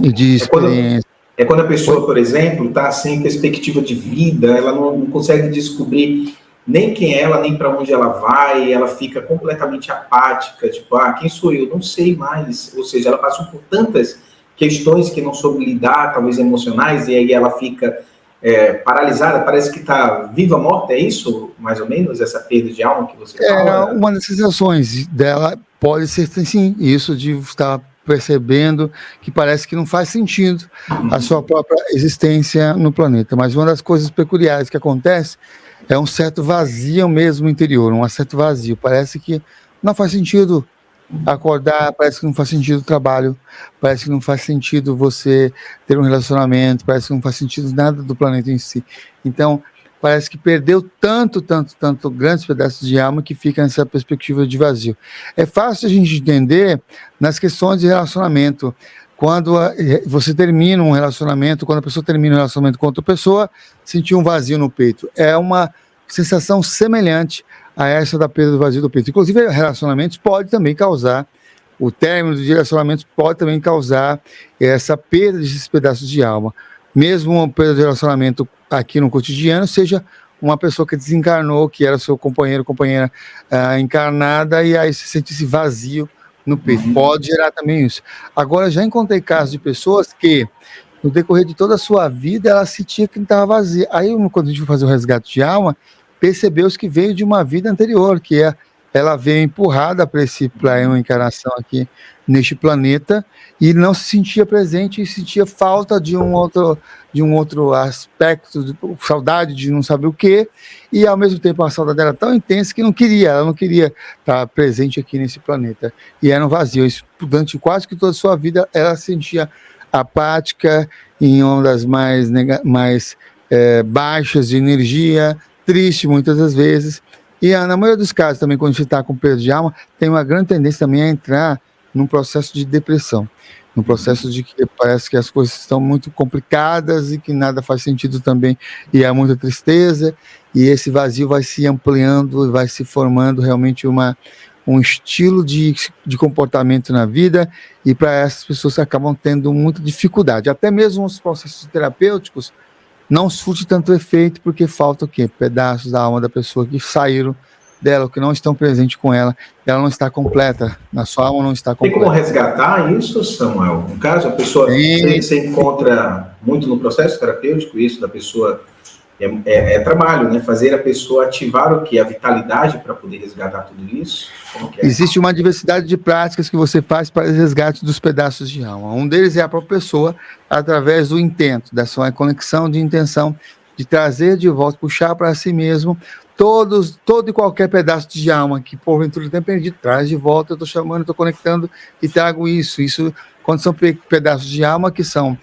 e de experiência. É quando a pessoa, por exemplo, está sem perspectiva de vida, ela não consegue descobrir nem quem é ela, nem para onde ela vai, ela fica completamente apática, tipo, quem sou eu? Não sei mais. Ou seja, ela passou por tantas questões que não soube lidar, talvez emocionais, e aí ela fica paralisada, parece que está viva, morta, é isso, mais ou menos, essa perda de alma que você fala? Uma das sensações dela pode ser, sim, isso de estar percebendo que parece que não faz sentido a sua própria existência no planeta. Mas uma das coisas peculiares que acontece é um certo vazio mesmo interior, um certo vazio. Parece que não faz sentido Acordar, parece que não faz sentido o trabalho, parece que não faz sentido você ter um relacionamento, parece que não faz sentido nada do planeta em si. Então, parece que perdeu tanto grandes pedaços de alma que fica nessa perspectiva de vazio. É fácil a gente entender nas questões de relacionamento. Quando você termina um relacionamento, quando a pessoa termina um relacionamento com outra pessoa, sentir um vazio no peito. É uma sensação semelhante a essa da perda do vazio do peito. Inclusive, relacionamentos pode também causar, o término de relacionamentos pode também causar essa perda desses pedaços de alma. Mesmo uma perda de relacionamento aqui no cotidiano, seja uma pessoa que desencarnou, que era seu companheiro, companheira encarnada, e aí se sente esse vazio no peito. Pode gerar também isso. Agora, já encontrei casos de pessoas que, no decorrer de toda a sua vida, ela sentia que não estava vazia. Aí, quando a gente foi fazer o resgate de alma, percebeu-se que veio de uma vida anterior, que ela veio empurrada para uma encarnação aqui neste planeta e não se sentia presente e sentia falta de um outro aspecto, saudade de não saber o quê, e ao mesmo tempo a saudade era tão intensa que ela não queria estar presente aqui nesse planeta, e era um vazio. Durante quase que toda a sua vida ela se sentia apática, em ondas mais baixas de energia, triste muitas das vezes, e na maioria dos casos também, quando a gente está com perda de alma, tem uma grande tendência também a entrar num processo de depressão, num processo de que parece que as coisas estão muito complicadas e que nada faz sentido também, e há muita tristeza, e esse vazio vai se ampliando e vai se formando realmente um estilo de comportamento na vida, e para essas pessoas acabam tendo muita dificuldade. Até mesmo os processos terapêuticos não surte tanto efeito, porque falta o quê? Pedaços da alma da pessoa que saíram dela, que não estão presentes com ela não está completa, na sua alma não está completa. Tem como resgatar isso, Samuel? No caso, a pessoa, você encontra muito no processo terapêutico isso da pessoa, é trabalho, né? Fazer a pessoa ativar o quê? A vitalidade para poder resgatar tudo isso? Como que é? Existe uma diversidade de práticas que você faz para o resgate dos pedaços de alma. Um deles é a própria pessoa, através do intento, da sua conexão de intenção, de trazer de volta, puxar para si mesmo todo e qualquer pedaço de alma que porventura tenha perdido, traz de volta. Eu estou chamando, estou conectando e trago isso. Isso, quando são pedaços de alma que são,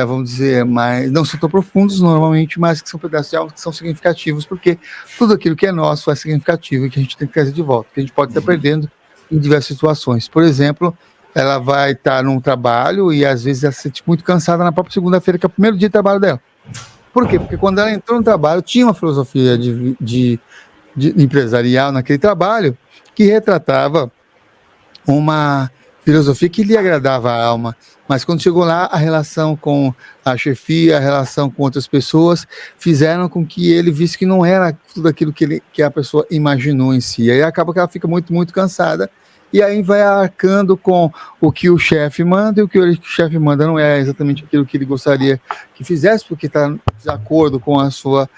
vamos dizer, não são tão profundos normalmente, mas que são pedaços de alma que são significativos, porque tudo aquilo que é nosso é significativo e que a gente tem que trazer de volta, que a gente pode estar perdendo em diversas situações. Por exemplo, ela vai estar num trabalho e às vezes ela se sente muito cansada na própria segunda-feira, que é o primeiro dia de trabalho dela. Por quê? Porque quando ela entrou no trabalho, tinha uma filosofia de empresarial naquele trabalho que retratava uma filosofia que lhe agradava a alma, mas quando chegou lá, a relação com a chefia, a relação com outras pessoas, fizeram com que ele visse que não era tudo aquilo que a pessoa imaginou em si. Aí acaba que ela fica muito cansada, e aí vai arcando com o que o chefe manda, e o que o chefe manda não é exatamente aquilo que ele gostaria que fizesse, porque está de acordo com a sua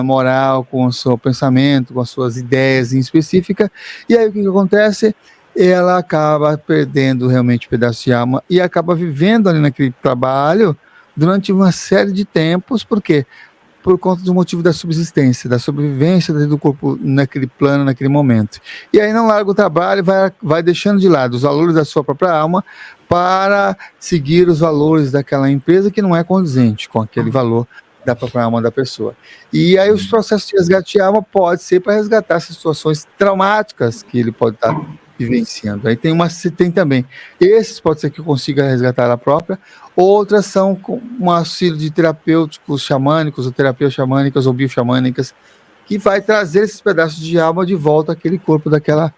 moral, com o seu pensamento, com as suas ideias em específica. E aí o que acontece? Ela acaba perdendo realmente um pedaço de alma e acaba vivendo ali naquele trabalho durante uma série de tempos. Por quê? Por conta do motivo da subsistência, da sobrevivência do corpo naquele plano, naquele momento. E aí não larga o trabalho, vai deixando de lado os valores da sua própria alma para seguir os valores daquela empresa que não é condizente com aquele valor da própria alma da pessoa. E aí os processos de resgate de alma pode ser para resgatar situações traumáticas que ele pode estar vivenciando. Aí tem também. Esses pode ser que consiga resgatar a própria, outras são com um auxílio de terapêuticos xamânicos, ou terapias xamânicas, ou bioxamânicas, que vai trazer esses pedaços de alma de volta àquele corpo daquela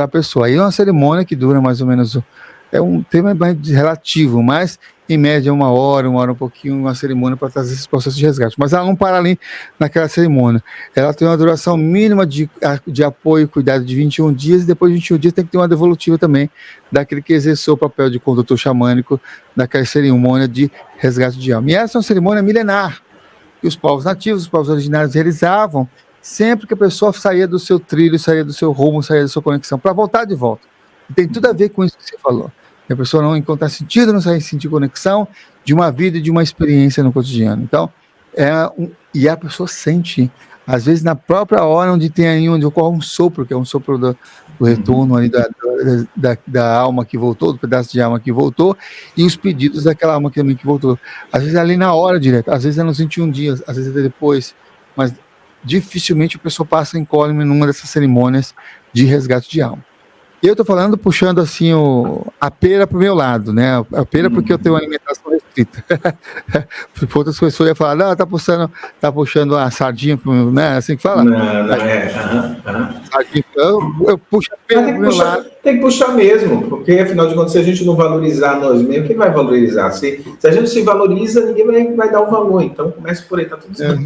pessoa. Aí é uma cerimônia que dura mais ou menos, é um tema mais relativo, mas em média uma hora um pouquinho, uma cerimônia para trazer esses processos de resgate. Mas ela não para ali naquela cerimônia. Ela tem uma duração mínima de apoio e cuidado de 21 dias, e depois de 21 dias tem que ter uma devolutiva também daquele que exerceu o papel de condutor xamânico daquela cerimônia de resgate de alma. E essa é uma cerimônia milenar, que os povos nativos, os povos originários realizavam sempre que a pessoa saía do seu trilho, saía do seu rumo, saía da sua conexão, para voltar de volta. E tem tudo a ver com isso que você falou. A pessoa não encontrar sentido, não sair sentir conexão de uma vida e de uma experiência no cotidiano. Então, E a pessoa sente, às vezes na própria hora onde ocorre um sopro, que é um sopro do retorno ali da alma que voltou, do pedaço de alma que voltou, e os pedidos daquela alma também que voltou. Às vezes ali na hora direto, às vezes é nos 21 dias, às vezes é depois, mas dificilmente a pessoa passa incólume numa dessas cerimônias de resgate de alma. E eu tô falando, puxando assim a pera pro meu lado, né? A pera porque eu tenho uma alimentação restrita. Por outras pessoas iam falar, não, tá puxando a sardinha pro meu, né? Assim que fala? Não, Sardinha, eu puxo a pera pro meu lado. Tem que puxar mesmo, porque afinal de contas, se a gente não valorizar nós mesmos, quem vai valorizar? Se a gente se valoriza, ninguém vai dar o valor. Então comece por aí, tá tudo certo.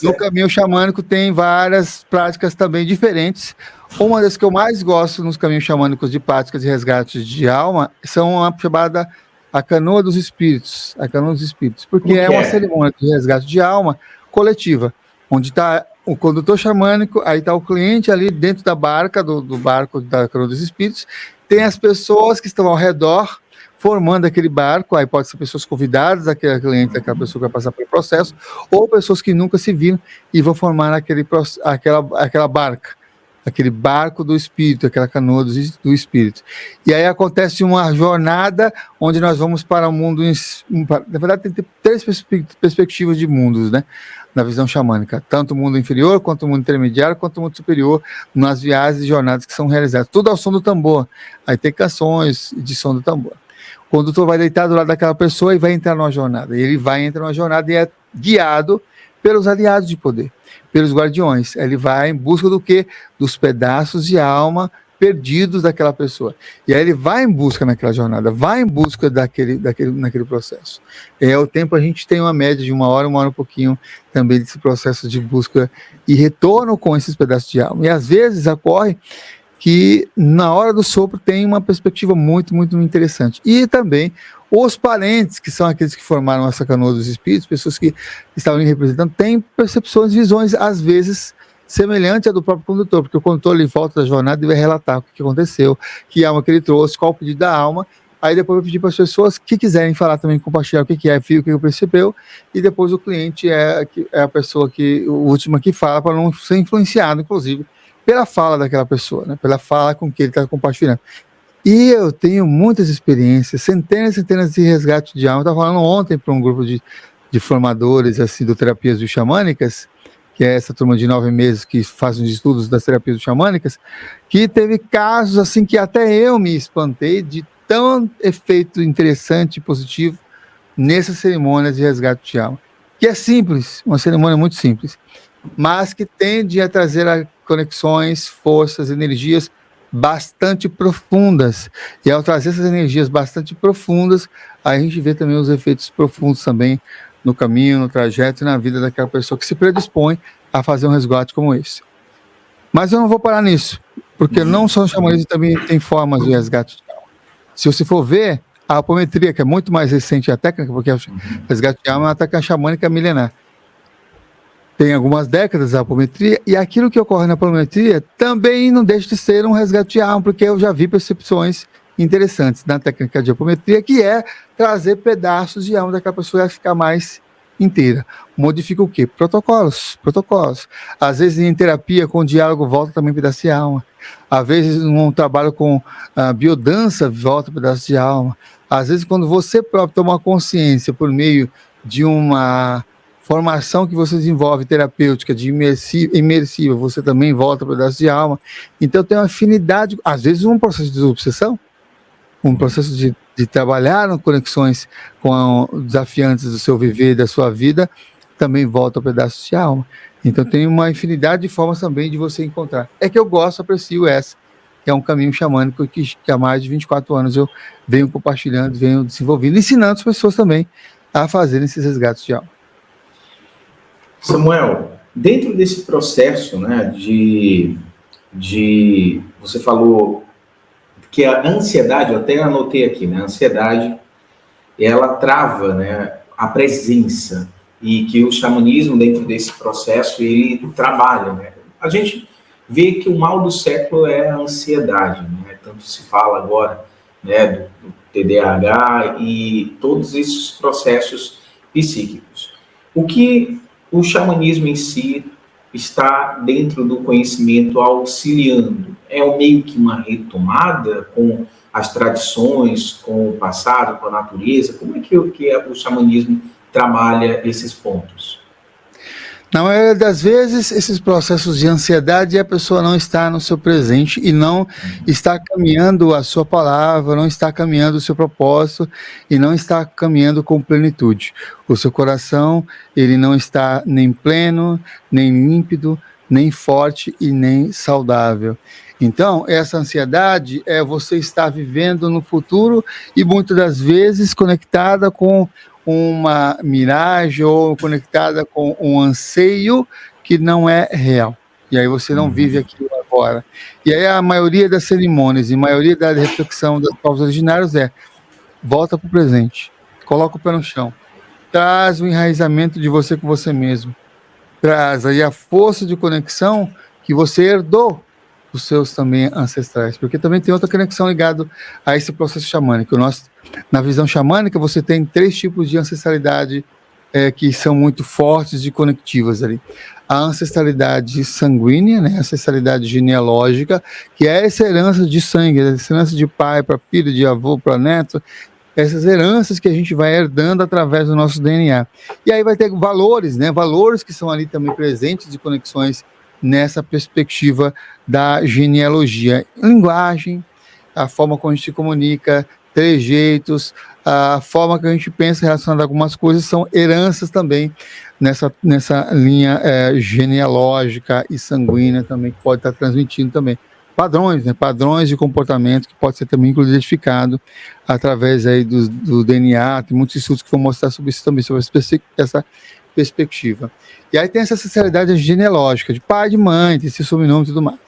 No caminho xamânico tem várias práticas também diferentes. Uma das que eu mais gosto nos caminhos xamânicos de práticas de resgate de alma são a chamada a canoa dos espíritos. A canoa dos espíritos. Porque é uma cerimônia de resgate de alma coletiva, onde está o condutor xamânico, aí está o cliente ali dentro da barca, do barco da canoa dos espíritos, tem as pessoas que estão ao redor formando aquele barco, aí pode ser pessoas convidadas, aquele cliente, aquela pessoa que vai passar pelo processo, ou pessoas que nunca se viram e vão formar aquela barca, aquele barco do espírito, aquela canoa do espírito. E aí acontece uma jornada onde nós vamos para o mundo, na verdade tem três perspectivas de mundos, né? Na visão xamânica, tanto o mundo inferior, quanto o mundo intermediário, quanto o mundo superior, nas viagens e jornadas que são realizadas. Tudo ao som do tambor. Aí tem canções de som do tambor. O condutor vai deitar do lado daquela pessoa e vai entrar numa jornada. E ele vai entrar numa jornada e é guiado pelos aliados de poder, pelos guardiões. Ele vai em busca do quê? Dos pedaços de alma perdidos daquela pessoa. E aí ele vai em busca naquela jornada, vai em busca naquele processo. O tempo a gente tem uma média de uma hora e pouquinho também desse processo de busca e retorno com esses pedaços de alma. E às vezes ocorre que na hora do sopro tem uma perspectiva muito, muito interessante. E também os parentes, que são aqueles que formaram essa canoa dos espíritos, pessoas que estavam ali representando, têm percepções, visões, às vezes, semelhantes à do próprio condutor, porque o condutor ali volta da jornada e vai relatar o que aconteceu, que alma que ele trouxe, qual o pedido da alma, aí depois vai pedir para as pessoas que quiserem falar também, compartilhar o que é, o que percebeu, e depois o cliente é a pessoa o último que fala, para não ser influenciado, inclusive, pela fala daquela pessoa, né? Pela fala com que ele está compartilhando. E eu tenho muitas experiências, centenas e centenas de resgates de alma. Eu estava falando ontem para um grupo de formadores assim, do Terapias Xamânicas, que é essa turma de 9 meses que faz os estudos das terapias xamânicas, que teve casos assim que até eu me espantei de tão efeito interessante e positivo nessas cerimônias de resgate de alma. Que é simples, uma cerimônia muito simples, mas que tende a trazer conexões, forças, energias bastante profundas. E ao trazer essas energias bastante profundas, a gente vê também os efeitos profundos também no caminho, no trajeto e na vida daquela pessoa que se predispõe a fazer um resgate como esse. Mas eu não vou parar nisso, porque não só o xamanismo também tem formas de resgate de alma. Se você for ver, a apometria, que é muito mais recente a técnica, porque o resgate de alma é uma técnica xamânica milenar. Tem algumas décadas a apometria, e aquilo que ocorre na apometria também não deixa de ser um resgate de alma, porque eu já vi percepções interessantes na técnica de apometria, que é trazer pedaços de alma daquela pessoa e ficar mais inteira. Modifica o quê? Protocolos. Às vezes em terapia, com diálogo, volta também pedaço de alma. Às vezes num trabalho com biodança, volta pedaço de alma. Às vezes quando você próprio toma consciência por meio de uma formação que você desenvolve terapêutica de imersiva, você também volta para o pedaço de alma. Então tem uma afinidade, às vezes um processo de desobsessão, um processo de trabalhar em conexões com desafiantes do seu viver, da sua vida, também volta ao pedaço de alma. Então tem uma infinidade de formas também de você encontrar. É que eu gosto, aprecio essa, que é um caminho xamânico que há mais de 24 anos eu venho compartilhando, venho desenvolvendo, ensinando as pessoas também a fazerem esses resgates de alma. Samuel, dentro desse processo, né, você falou que a ansiedade, eu até anotei aqui, né, a ansiedade, ela trava, né, a presença, e que o xamanismo, dentro desse processo, ele trabalha, né. A gente vê que o mal do século é a ansiedade, né, tanto se fala agora, né, do TDAH e todos esses processos psíquicos. O que o xamanismo em si está dentro do conhecimento auxiliando? É meio que uma retomada com as tradições, com o passado, com a natureza? Como é que o xamanismo trabalha esses pontos? Na maioria das vezes, esses processos de ansiedade, a pessoa não está no seu presente e não está caminhando a sua palavra, não está caminhando o seu propósito e não está caminhando com plenitude. O seu coração, ele não está nem pleno, nem límpido, nem forte e nem saudável. Então, essa ansiedade é você estar vivendo no futuro e muitas das vezes conectada com uma miragem ou conectada com um anseio que não é real. E aí você não vive aquilo agora. E aí a maioria das cerimônias e a maioria da reflexão das povos originários volta para o presente, coloca o pé no chão, traz o enraizamento de você com você mesmo, traz aí a força de conexão que você herdou dos seus também ancestrais, porque também tem outra conexão ligada a esse processo xamânico. Na visão xamânica, você tem 3 tipos de ancestralidade que são muito fortes e conectivas ali. A ancestralidade sanguínea, né, a ancestralidade genealógica, que é essa herança de sangue, essa herança de pai para filho, de avô para neto, essas heranças que a gente vai herdando através do nosso DNA. E aí vai ter valores, né, valores que são ali também presentes de conexões nessa perspectiva da genealogia. Linguagem, a forma como a gente se comunica, trejeitos, a forma que a gente pensa relacionada a algumas coisas são heranças também nessa linha genealógica e sanguínea também, que pode estar transmitindo também. Padrões, né? Padrões de comportamento que pode ser também inclusive identificado através aí do DNA, tem muitos estudos que vão mostrar sobre isso também, sobre essa perspectiva. E aí tem essa ancestralidade genealógica, de pai, de mãe, tem esse sobrenome e tudo mais.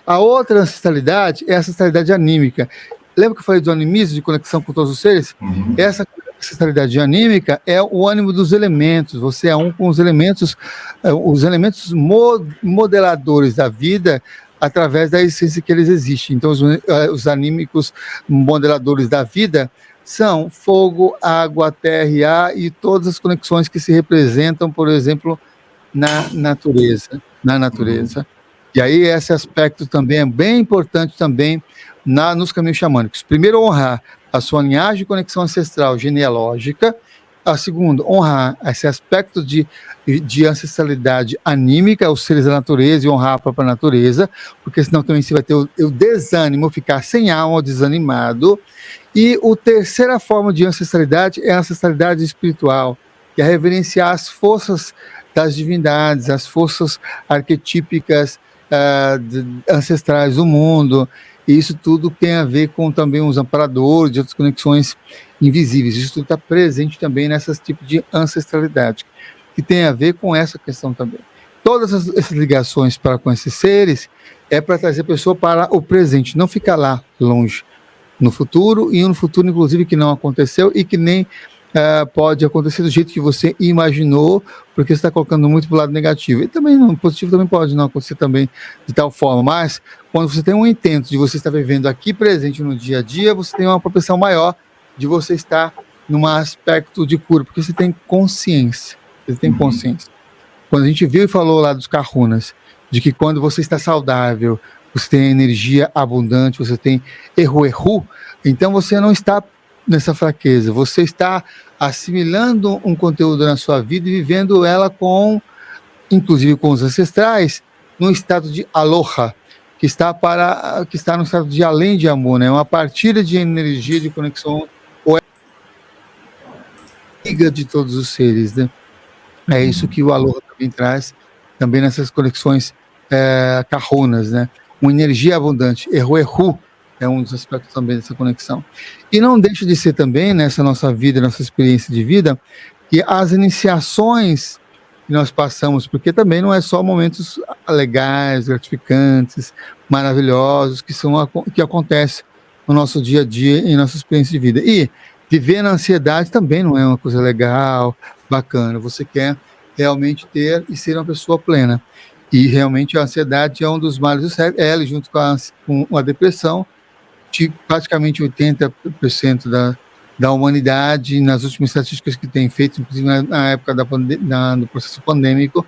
A outra ancestralidade é a ancestralidade anímica. Lembra que eu falei do animismo, de conexão com todos os seres? Essa ancestralidade anímica é o ânimo dos elementos. Você é um com os elementos modeladores da vida através da essência que eles existem. Então, os anímicos modeladores da vida são fogo, água, terra e ar e todas as conexões que se representam, por exemplo, na natureza. E aí esse aspecto também é bem importante também nos caminhos xamânicos. Primeiro, honrar a sua linhagem de conexão ancestral genealógica. A segundo, honrar esse aspecto de ancestralidade anímica, os seres da natureza, e honrar a própria natureza, porque senão também você vai ter o desânimo, ficar sem alma, desanimado. E a terceira forma de ancestralidade é a ancestralidade espiritual, que é reverenciar as forças das divindades, as forças arquetípicas ancestrais do mundo. E isso tudo tem a ver com também os amparadores e outras conexões invisíveis. Isso tudo está presente também nessas tipos de ancestralidade, que tem a ver com essa questão também. Todas essas ligações com esses seres é para trazer a pessoa para o presente, não ficar lá longe, no futuro, e no futuro, inclusive, que não aconteceu e que nem pode acontecer do jeito que você imaginou, porque você está colocando muito para o lado negativo. E também no positivo também pode não acontecer também de tal forma, mas quando você tem um intento de você estar vivendo aqui presente no dia a dia, você tem uma propensão maior de você estar num aspecto de cura, porque você tem consciência. Quando a gente viu e falou lá dos kahunas, de que quando você está saudável, você tem energia abundante, você tem erro, então você não está nessa fraqueza, você está assimilando um conteúdo na sua vida e vivendo ela inclusive com os ancestrais, num estado de aloha, que está no estado de além de amor, né? Uma partilha de energia, de conexão, ou liga de todos os seres, né? É isso que o aloha também traz, também nessas conexões kahunas, né? Uma energia abundante, erro é um dos aspectos também dessa conexão. E não deixa de ser também, nessa nossa vida, nossa experiência de vida, que as iniciações que nós passamos, porque também não é só momentos legais, gratificantes, maravilhosos, que acontecem no nosso dia a dia, em nossa experiência de vida. E viver na ansiedade também não é uma coisa legal, bacana. Você quer realmente ter e ser uma pessoa plena. E realmente a ansiedade é um dos males do século. Ela, junto com a depressão, praticamente 80% da humanidade, nas últimas estatísticas que tem feito, inclusive na época do processo pandêmico,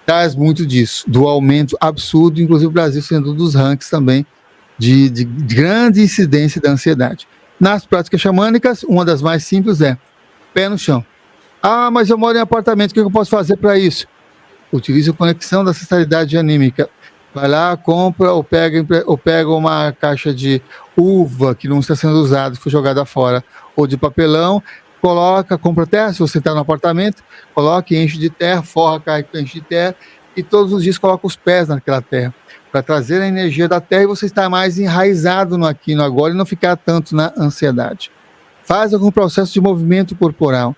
traz muito disso, do aumento absurdo, inclusive o Brasil sendo um dos rankings também de grande incidência da ansiedade. Nas práticas xamânicas, uma das mais simples é pé no chão. Ah, mas eu moro em apartamento, o que eu posso fazer para isso? Utilize a conexão da ancestralidade anímica. Vai lá, compra ou pega uma caixa de uva que não está sendo usada, foi jogada fora, ou de papelão, compra terra, se você está no apartamento, coloca e enche de terra, forra, enche de terra, e todos os dias coloca os pés naquela terra, para trazer a energia da terra e você estar mais enraizado no aqui e no agora e não ficar tanto na ansiedade. Faz algum processo de movimento corporal.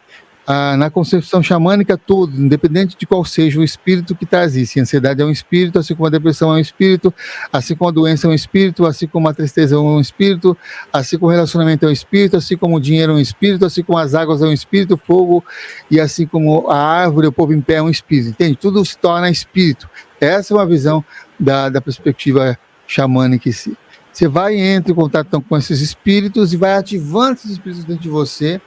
Na concepção xamânica, tudo, independente de qual seja o espírito que traz isso. A ansiedade é um espírito, assim como a depressão é um espírito, assim como a doença é um espírito, assim como a tristeza é um espírito, assim como o relacionamento é um espírito, assim como o dinheiro é um espírito, assim como as águas é um espírito, o fogo, e assim como a árvore, o povo em pé é um espírito. Entende? Tudo se torna espírito. Essa é uma visão da perspectiva xamânica em si. Você vai e entra em contato então, com esses espíritos e vai ativando esses espíritos dentro de você,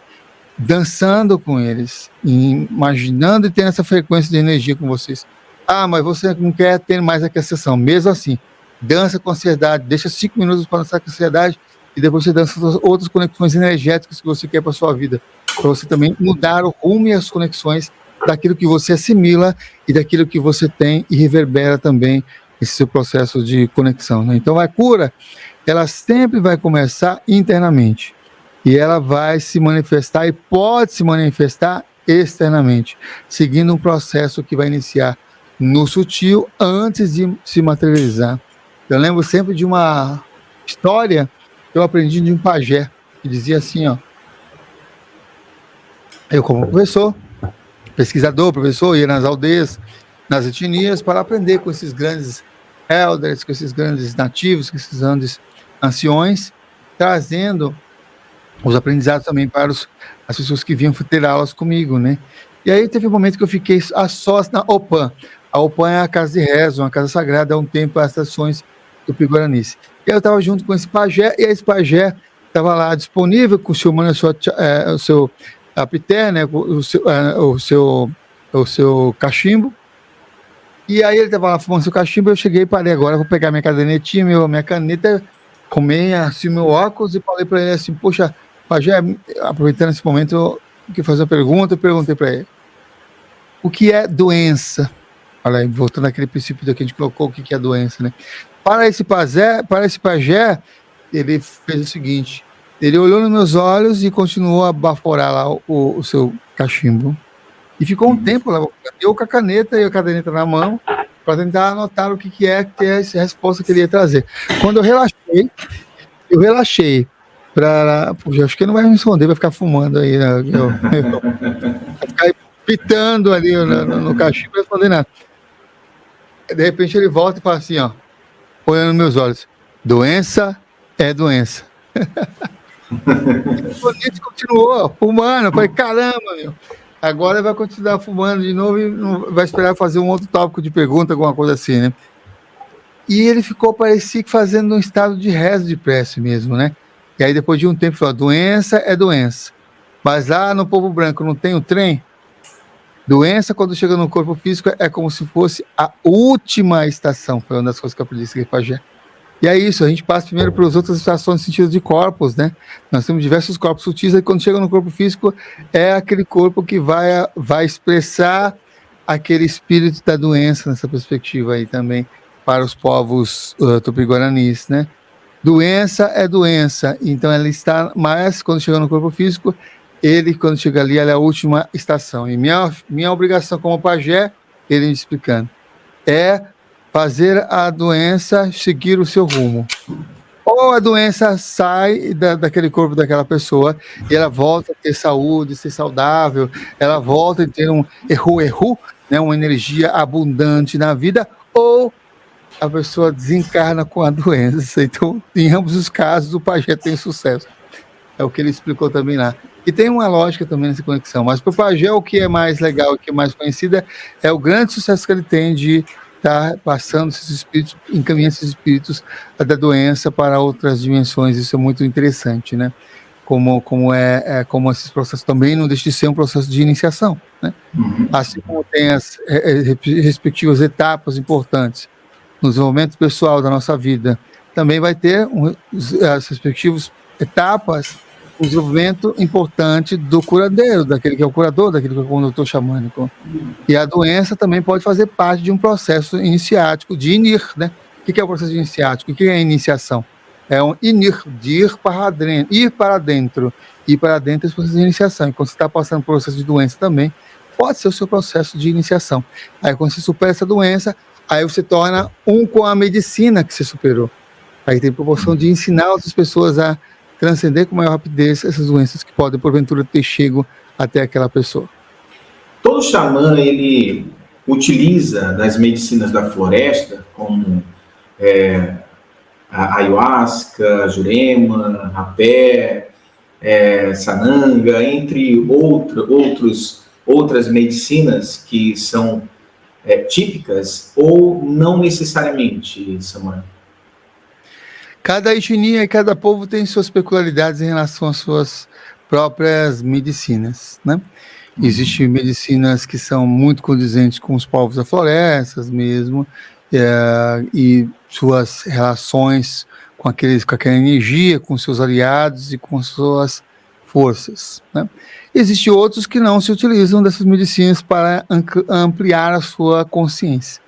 dançando com eles, imaginando e tendo essa frequência de energia com vocês. Ah, mas você não quer ter mais aquela sessão. Mesmo assim, dança com ansiedade, deixa 5 minutos para dançar com ansiedade e depois você dança outras conexões energéticas que você quer para sua vida, para você também mudar o rumo e as conexões daquilo que você assimila e daquilo que você tem e reverbera também esse seu processo de conexão, né? Então a cura, ela sempre vai começar internamente. E ela vai se manifestar e pode se manifestar externamente, seguindo um processo que vai iniciar no sutil antes de se materializar. Eu lembro sempre de uma história que eu aprendi de um pajé, que dizia assim, ó, eu como professor, professor, ia nas aldeias, nas etnias, para aprender com esses grandes elders, com esses grandes nativos, com esses grandes anciões, trazendo os aprendizados também para as pessoas que vinham ter aulas comigo, né? E aí teve um momento que eu fiquei a sós na Opã. A Opã é a casa de rezo, uma casa sagrada, é um templo às estações do Piguaranice. E eu estava junto com esse pajé, e esse pajé estava lá disponível com o seu o seu apité, né? O seu cachimbo. E aí ele estava lá fumando seu cachimbo, eu cheguei e parei agora, vou pegar minha cadernetinha, minha caneta, arrumei assim meu óculos e falei para ele assim, poxa, pajé, aproveitando esse momento, eu queria fazer uma pergunta, eu perguntei para ele, o que é doença? Olha aí, voltando àquele princípio que a gente colocou, o que é doença, né? Para esse pajé, ele fez o seguinte, ele olhou nos meus olhos e continuou a baforar lá o seu cachimbo. E ficou um tempo lá, eu com a caneta e a caderneta na mão, para tentar anotar o que é essa resposta que ele ia trazer. Quando eu relaxei, acho que ele não vai me responder, vai ficar fumando aí, né? Vai ficar pitando ali no cachimbo, não vai responder nada. De repente ele volta e fala assim, ó, olhando nos meus olhos, doença é doença. E ele continuou fumando, eu falei, caramba, meu. Agora ele vai continuar fumando de novo e vai esperar fazer um outro tópico de pergunta, alguma coisa assim, né? E ele ficou, parecia que fazendo um estado de rezo de prece mesmo, né? E aí depois de um tempo falou, doença é doença. Mas lá no povo branco não tem o trem? Doença, quando chega no corpo físico, é como se fosse a última estação. Foi uma das coisas que eu aprendi aqui, Pajé. E é isso, a gente passa primeiro pelas outras estações no sentido de corpos, né? Nós temos diversos corpos sutis, e quando chega no corpo físico, é aquele corpo que vai expressar aquele espírito da doença, nessa perspectiva aí também, para os povos tupi-guaranis, né? Doença é doença, então ela está mais, quando chega no corpo físico, quando chega ali, ela é a última estação. E minha obrigação como pajé, ele me explicando, é fazer a doença seguir o seu rumo. Ou a doença sai daquele corpo daquela pessoa e ela volta a ter saúde, ser saudável, ela volta a ter um erro, né, uma energia abundante na vida, ou a pessoa desencarna com a doença. Então, em ambos os casos, o pajé tem sucesso. É o que ele explicou também lá. E tem uma lógica também nessa conexão. Mas para o pajé, o que é mais legal, o que é mais conhecida, é o grande sucesso que ele tem de estar passando esses espíritos, encaminhando esses espíritos da doença para outras dimensões. Isso é muito interessante, né? como esses processos também não deixam de ser um processo de iniciação, né? Assim como tem as respectivas etapas importantes no desenvolvimento pessoal da nossa vida, também vai ter as respectivas etapas, o desenvolvimento importante do curadeiro, daquele que é o curador, daquele que é o condutor xamânico. E a doença também pode fazer parte de um processo iniciático, de inir, né? O que é o processo iniciático? O que é a iniciação? É um inir, de ir para dentro. Ir para dentro é esse processo de iniciação. E quando você está passando por um processo de doença também, pode ser o seu processo de iniciação. Aí quando você supera essa doença, aí você torna um com a medicina que você superou. Aí tem proporção de ensinar outras pessoas a transcender com maior rapidez essas doenças que podem, porventura, ter chego até aquela pessoa. Todo xamã, ele utiliza das medicinas da floresta, como a ayahuasca, a jurema, rapé, sananga, entre outras medicinas que são típicas, ou não necessariamente, Samar? Cada etnia e cada povo tem suas peculiaridades em relação às suas próprias medicinas, né? Existem medicinas que são muito condizentes com os povos da floresta mesmo, e suas relações com aquela energia, com seus aliados e com suas forças, né? Existem outros que não se utilizam dessas medicinas para ampliar a sua consciência.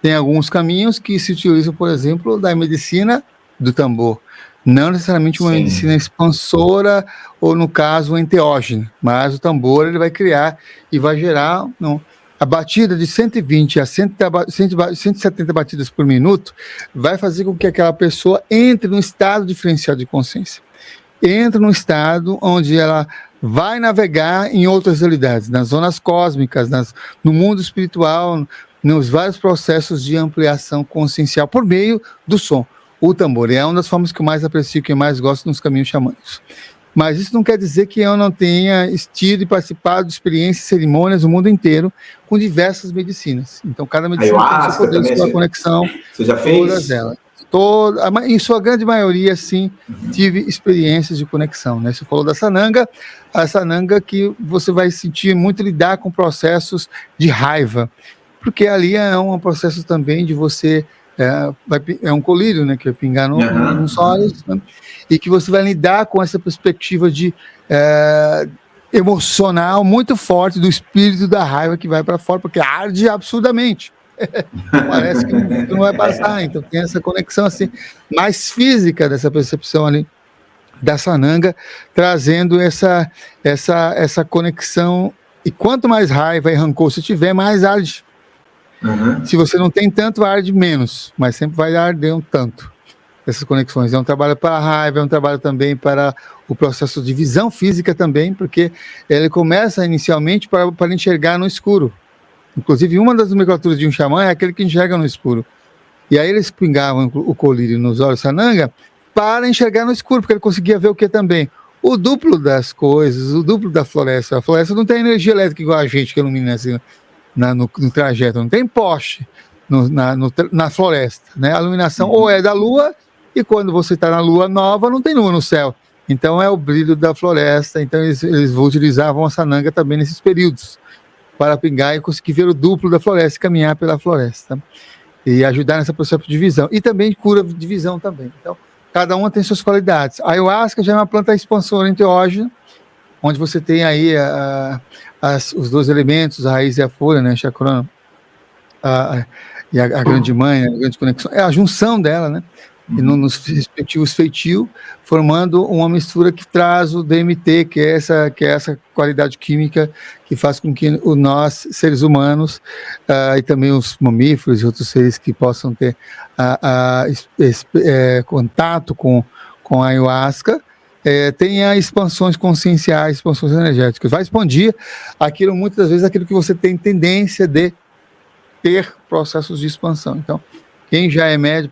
Tem alguns caminhos que se utilizam, por exemplo, da medicina do tambor. Não necessariamente uma medicina expansora, ou no caso, enteógena, mas o tambor ele vai criar e vai gerar a batida de 120 a 170 batidas por minuto, vai fazer com que aquela pessoa entre num estado diferenciado de consciência. Entra num estado onde ela vai navegar em outras realidades, nas zonas cósmicas, no mundo espiritual, nos vários processos de ampliação consciencial por meio do som. O tambor é uma das formas que eu mais aprecio, que eu mais gosto nos caminhos xamânicos. Mas isso não quer dizer que eu não tenha tido e participado de experiências e cerimônias no mundo inteiro com diversas medicinas. Então, cada medicina tem seu poder, sua conexão. Você já fez? Todas elas. Em sua grande maioria, sim, tive experiências de conexão, né? Você falou da sananga, a sananga que você vai sentir muito lidar com processos de raiva, porque ali é um processo também de você... É um colírio, né, que vai pingar nos olhos, né, e que você vai lidar com essa perspectiva de emocional muito forte do espírito da raiva que vai para fora, porque arde absurdamente. Parece que não vai passar, então tem essa conexão assim, mais física dessa percepção ali da sananga, trazendo essa conexão, e quanto mais raiva e rancor você tiver, mais arde. Se você não tem tanto, arde menos, mas sempre vai arder um tanto. Essas conexões. É um trabalho para a raiva, é um trabalho também para o processo de visão física também, porque ele começa inicialmente para enxergar no escuro. Inclusive, uma das nomenclaturas de um xamã é aquele que enxerga no escuro. E aí eles pingavam o colírio nos olhos sananga para enxergar no escuro, porque ele conseguia ver o que também? O duplo das coisas, o duplo da floresta. A floresta não tem energia elétrica igual a gente que ilumina assim, no trajeto, não tem poste na floresta, né? A iluminação ou é da lua, e quando você está na lua nova, não tem lua no céu. Então é o brilho da floresta. Então eles utilizavam a sananga também nesses períodos, para pingar e conseguir ver o duplo da floresta, caminhar pela floresta, e ajudar nessa processo de visão. E também cura de visão também. Então, cada uma tem suas qualidades. A ayahuasca já é uma planta expansora enteógena, onde você tem aí os dois elementos, a raiz e a folha, né, chakrona, e a grande mãe, a grande conexão, é a junção dela, né, e nos respectivos feitios, formando uma mistura que traz o DMT, que é essa qualidade química que faz com que nós, seres humanos, e também os mamíferos e outros seres que possam ter contato com a ayahuasca, tenha expansões conscienciais, expansões energéticas. Vai expandir muitas das vezes, aquilo que você tem tendência de ter processos de expansão. Então, quem já é médio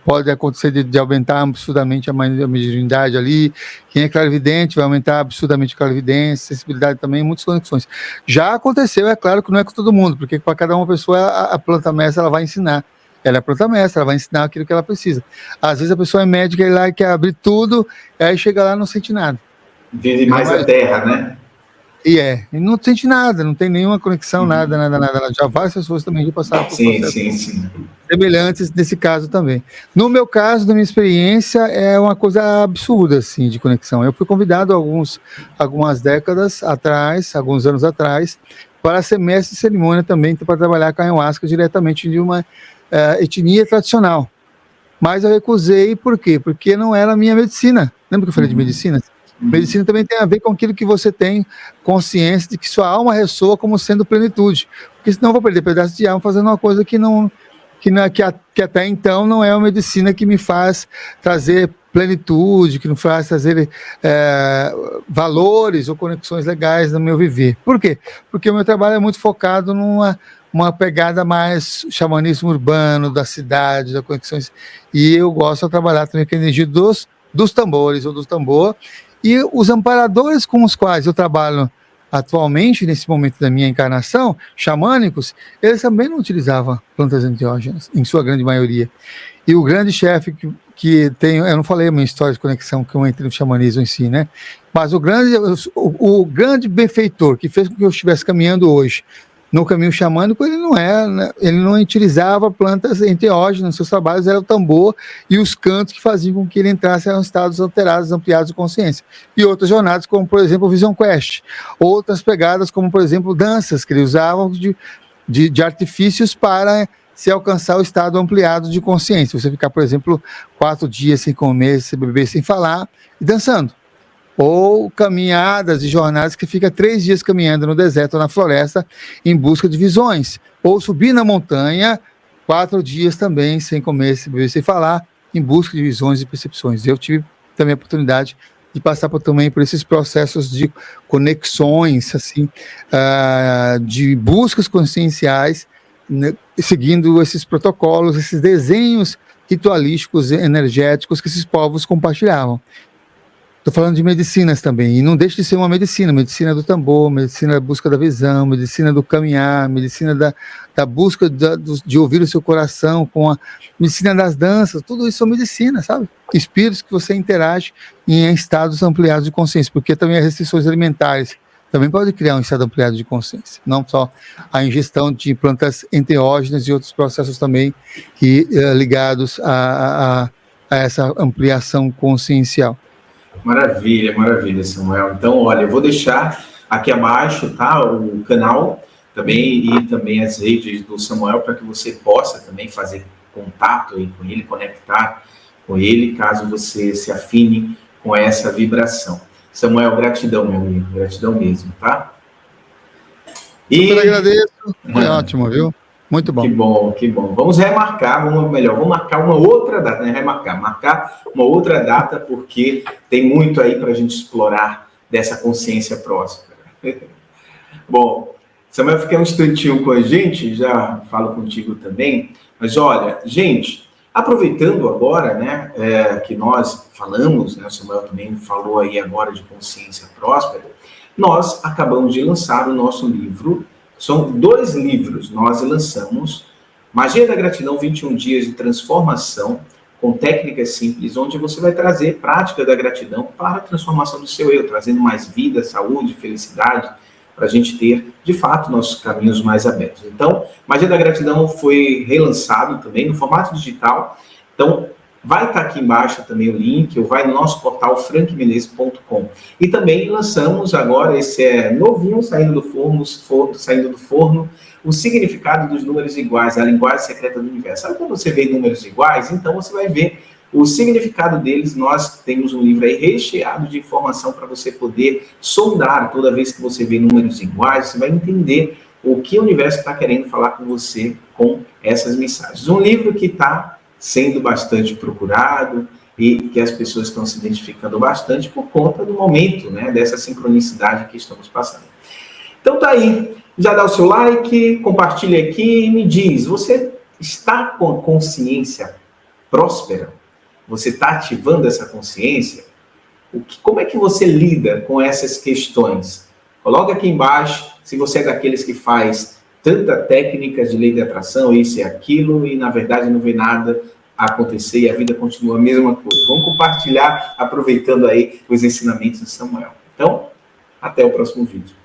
pode acontecer de aumentar absurdamente a mediunidade ali. Quem é clarividente vai aumentar absurdamente a clarividência, sensibilidade também, muitas conexões. Já aconteceu, é claro que não é com todo mundo, porque para cada uma pessoa a planta mestra ela vai ensinar. Ela é a planta mestra, ela vai ensinar aquilo que ela precisa. Às vezes a pessoa é médica e lá quer abrir tudo, aí chega lá e não sente nada. Vive mais a terra, né? E não sente nada, não tem nenhuma conexão, nada. Já várias pessoas também já passaram por processos semelhantes nesse caso também. No meu caso, na minha experiência, é uma coisa absurda, assim, de conexão. Eu fui convidado algumas décadas atrás, alguns anos atrás, para ser mestre de cerimônia também, para trabalhar com a ayahuasca diretamente de uma etnia tradicional. Mas eu recusei, por quê? Porque não era a minha medicina. Lembra que eu falei de medicina? Medicina também tem a ver com aquilo que você tem consciência de que sua alma ressoa como sendo plenitude. Porque senão eu vou perder pedaço de alma fazendo uma coisa que até então não é uma medicina que me faz trazer plenitude, que me faz trazer valores ou conexões legais no meu viver. Por quê? Porque o meu trabalho é muito focado numa pegada mais xamanismo urbano, da cidade, das conexões. E eu gosto de trabalhar também com a energia dos tambores ou do tambor. E os amparadores com os quais eu trabalho atualmente, nesse momento da minha encarnação, xamânicos, eles também não utilizavam plantas enteógenas, em sua grande maioria. E o grande chefe que tem, eu não falei a minha história de conexão que eu entrei no xamanismo em si, né? Mas o grande benfeitor que fez com que eu estivesse caminhando hoje no caminho xamânico, ele não utilizava plantas enteógenas, seus trabalhos eram o tambor e os cantos que faziam com que ele entrasse em estados alterados, ampliados de consciência. E outras jornadas, como por exemplo o Vision Quest, outras pegadas como por exemplo danças, que ele usava de artifícios para se alcançar o estado ampliado de consciência. Você ficar, por exemplo, 4 dias sem comer, sem beber, sem falar e dançando. Ou caminhadas e jornadas que fica 3 dias caminhando no deserto ou na floresta em busca de visões. Ou subir na montanha 4 dias também sem comer, sem beber, sem falar, em busca de visões e percepções. Eu tive também a oportunidade de passar também por esses processos de conexões, assim, de buscas conscienciais, né, seguindo esses protocolos, esses desenhos ritualísticos, energéticos que esses povos compartilhavam. Estou falando de medicinas também, e não deixa de ser uma medicina do tambor, medicina da busca da visão, medicina do caminhar, medicina da busca de ouvir o seu coração, com a medicina das danças, tudo isso são medicinas, sabe? Espíritos que você interage em estados ampliados de consciência, porque também as restrições alimentares também podem criar um estado ampliado de consciência, não só a ingestão de plantas enteógenas e outros processos também ligados a essa ampliação consciencial. Maravilha, Samuel. Então, olha, eu vou deixar aqui abaixo, tá, o canal também e também as redes do Samuel para que você possa também fazer contato aí com ele, conectar com ele, caso você se afine com essa vibração. Samuel, gratidão, meu amigo, gratidão mesmo, tá? Eu agradeço, foi ótimo, viu? Muito bom. Que bom. Vamos marcar uma outra data, né? Marcar uma outra data, porque tem muito aí para a gente explorar dessa consciência próspera. Bom, Samuel, fica um instantinho com a gente, já falo contigo também, mas olha, gente, aproveitando agora, né, que nós falamos, né, o Samuel também falou aí agora de consciência próspera, nós acabamos de lançar o nosso livro. São 2 livros, nós lançamos Magia da Gratidão, 21 Dias de Transformação, com técnicas simples, onde você vai trazer prática da gratidão para a transformação do seu eu, trazendo mais vida, saúde, felicidade, para a gente ter, de fato, nossos caminhos mais abertos. Então, Magia da Gratidão foi relançado também no formato digital, então vai estar aqui embaixo também o link, ou vai no nosso portal frankmenezes.com. E também lançamos agora, esse novinho, saindo do forno, o significado dos números iguais, a linguagem secreta do universo. Sabe quando você vê números iguais? Então você vai ver o significado deles. Nós temos um livro aí recheado de informação para você poder sondar. Toda vez que você vê números iguais, você vai entender o que o universo está querendo falar com você com essas mensagens. Um livro que está sendo bastante procurado e que as pessoas estão se identificando bastante por conta do momento, né, dessa sincronicidade que estamos passando. Então tá aí, já dá o seu like, compartilha aqui e me diz, você está com a consciência próspera? Você está ativando essa consciência? Como é que você lida com essas questões? Coloca aqui embaixo, se você é daqueles que faz tanta técnica de lei de atração, isso e aquilo, e na verdade não vê nada acontecer e a vida continua a mesma coisa. Vamos compartilhar, aproveitando aí os ensinamentos de Samuel. Então, até o próximo vídeo.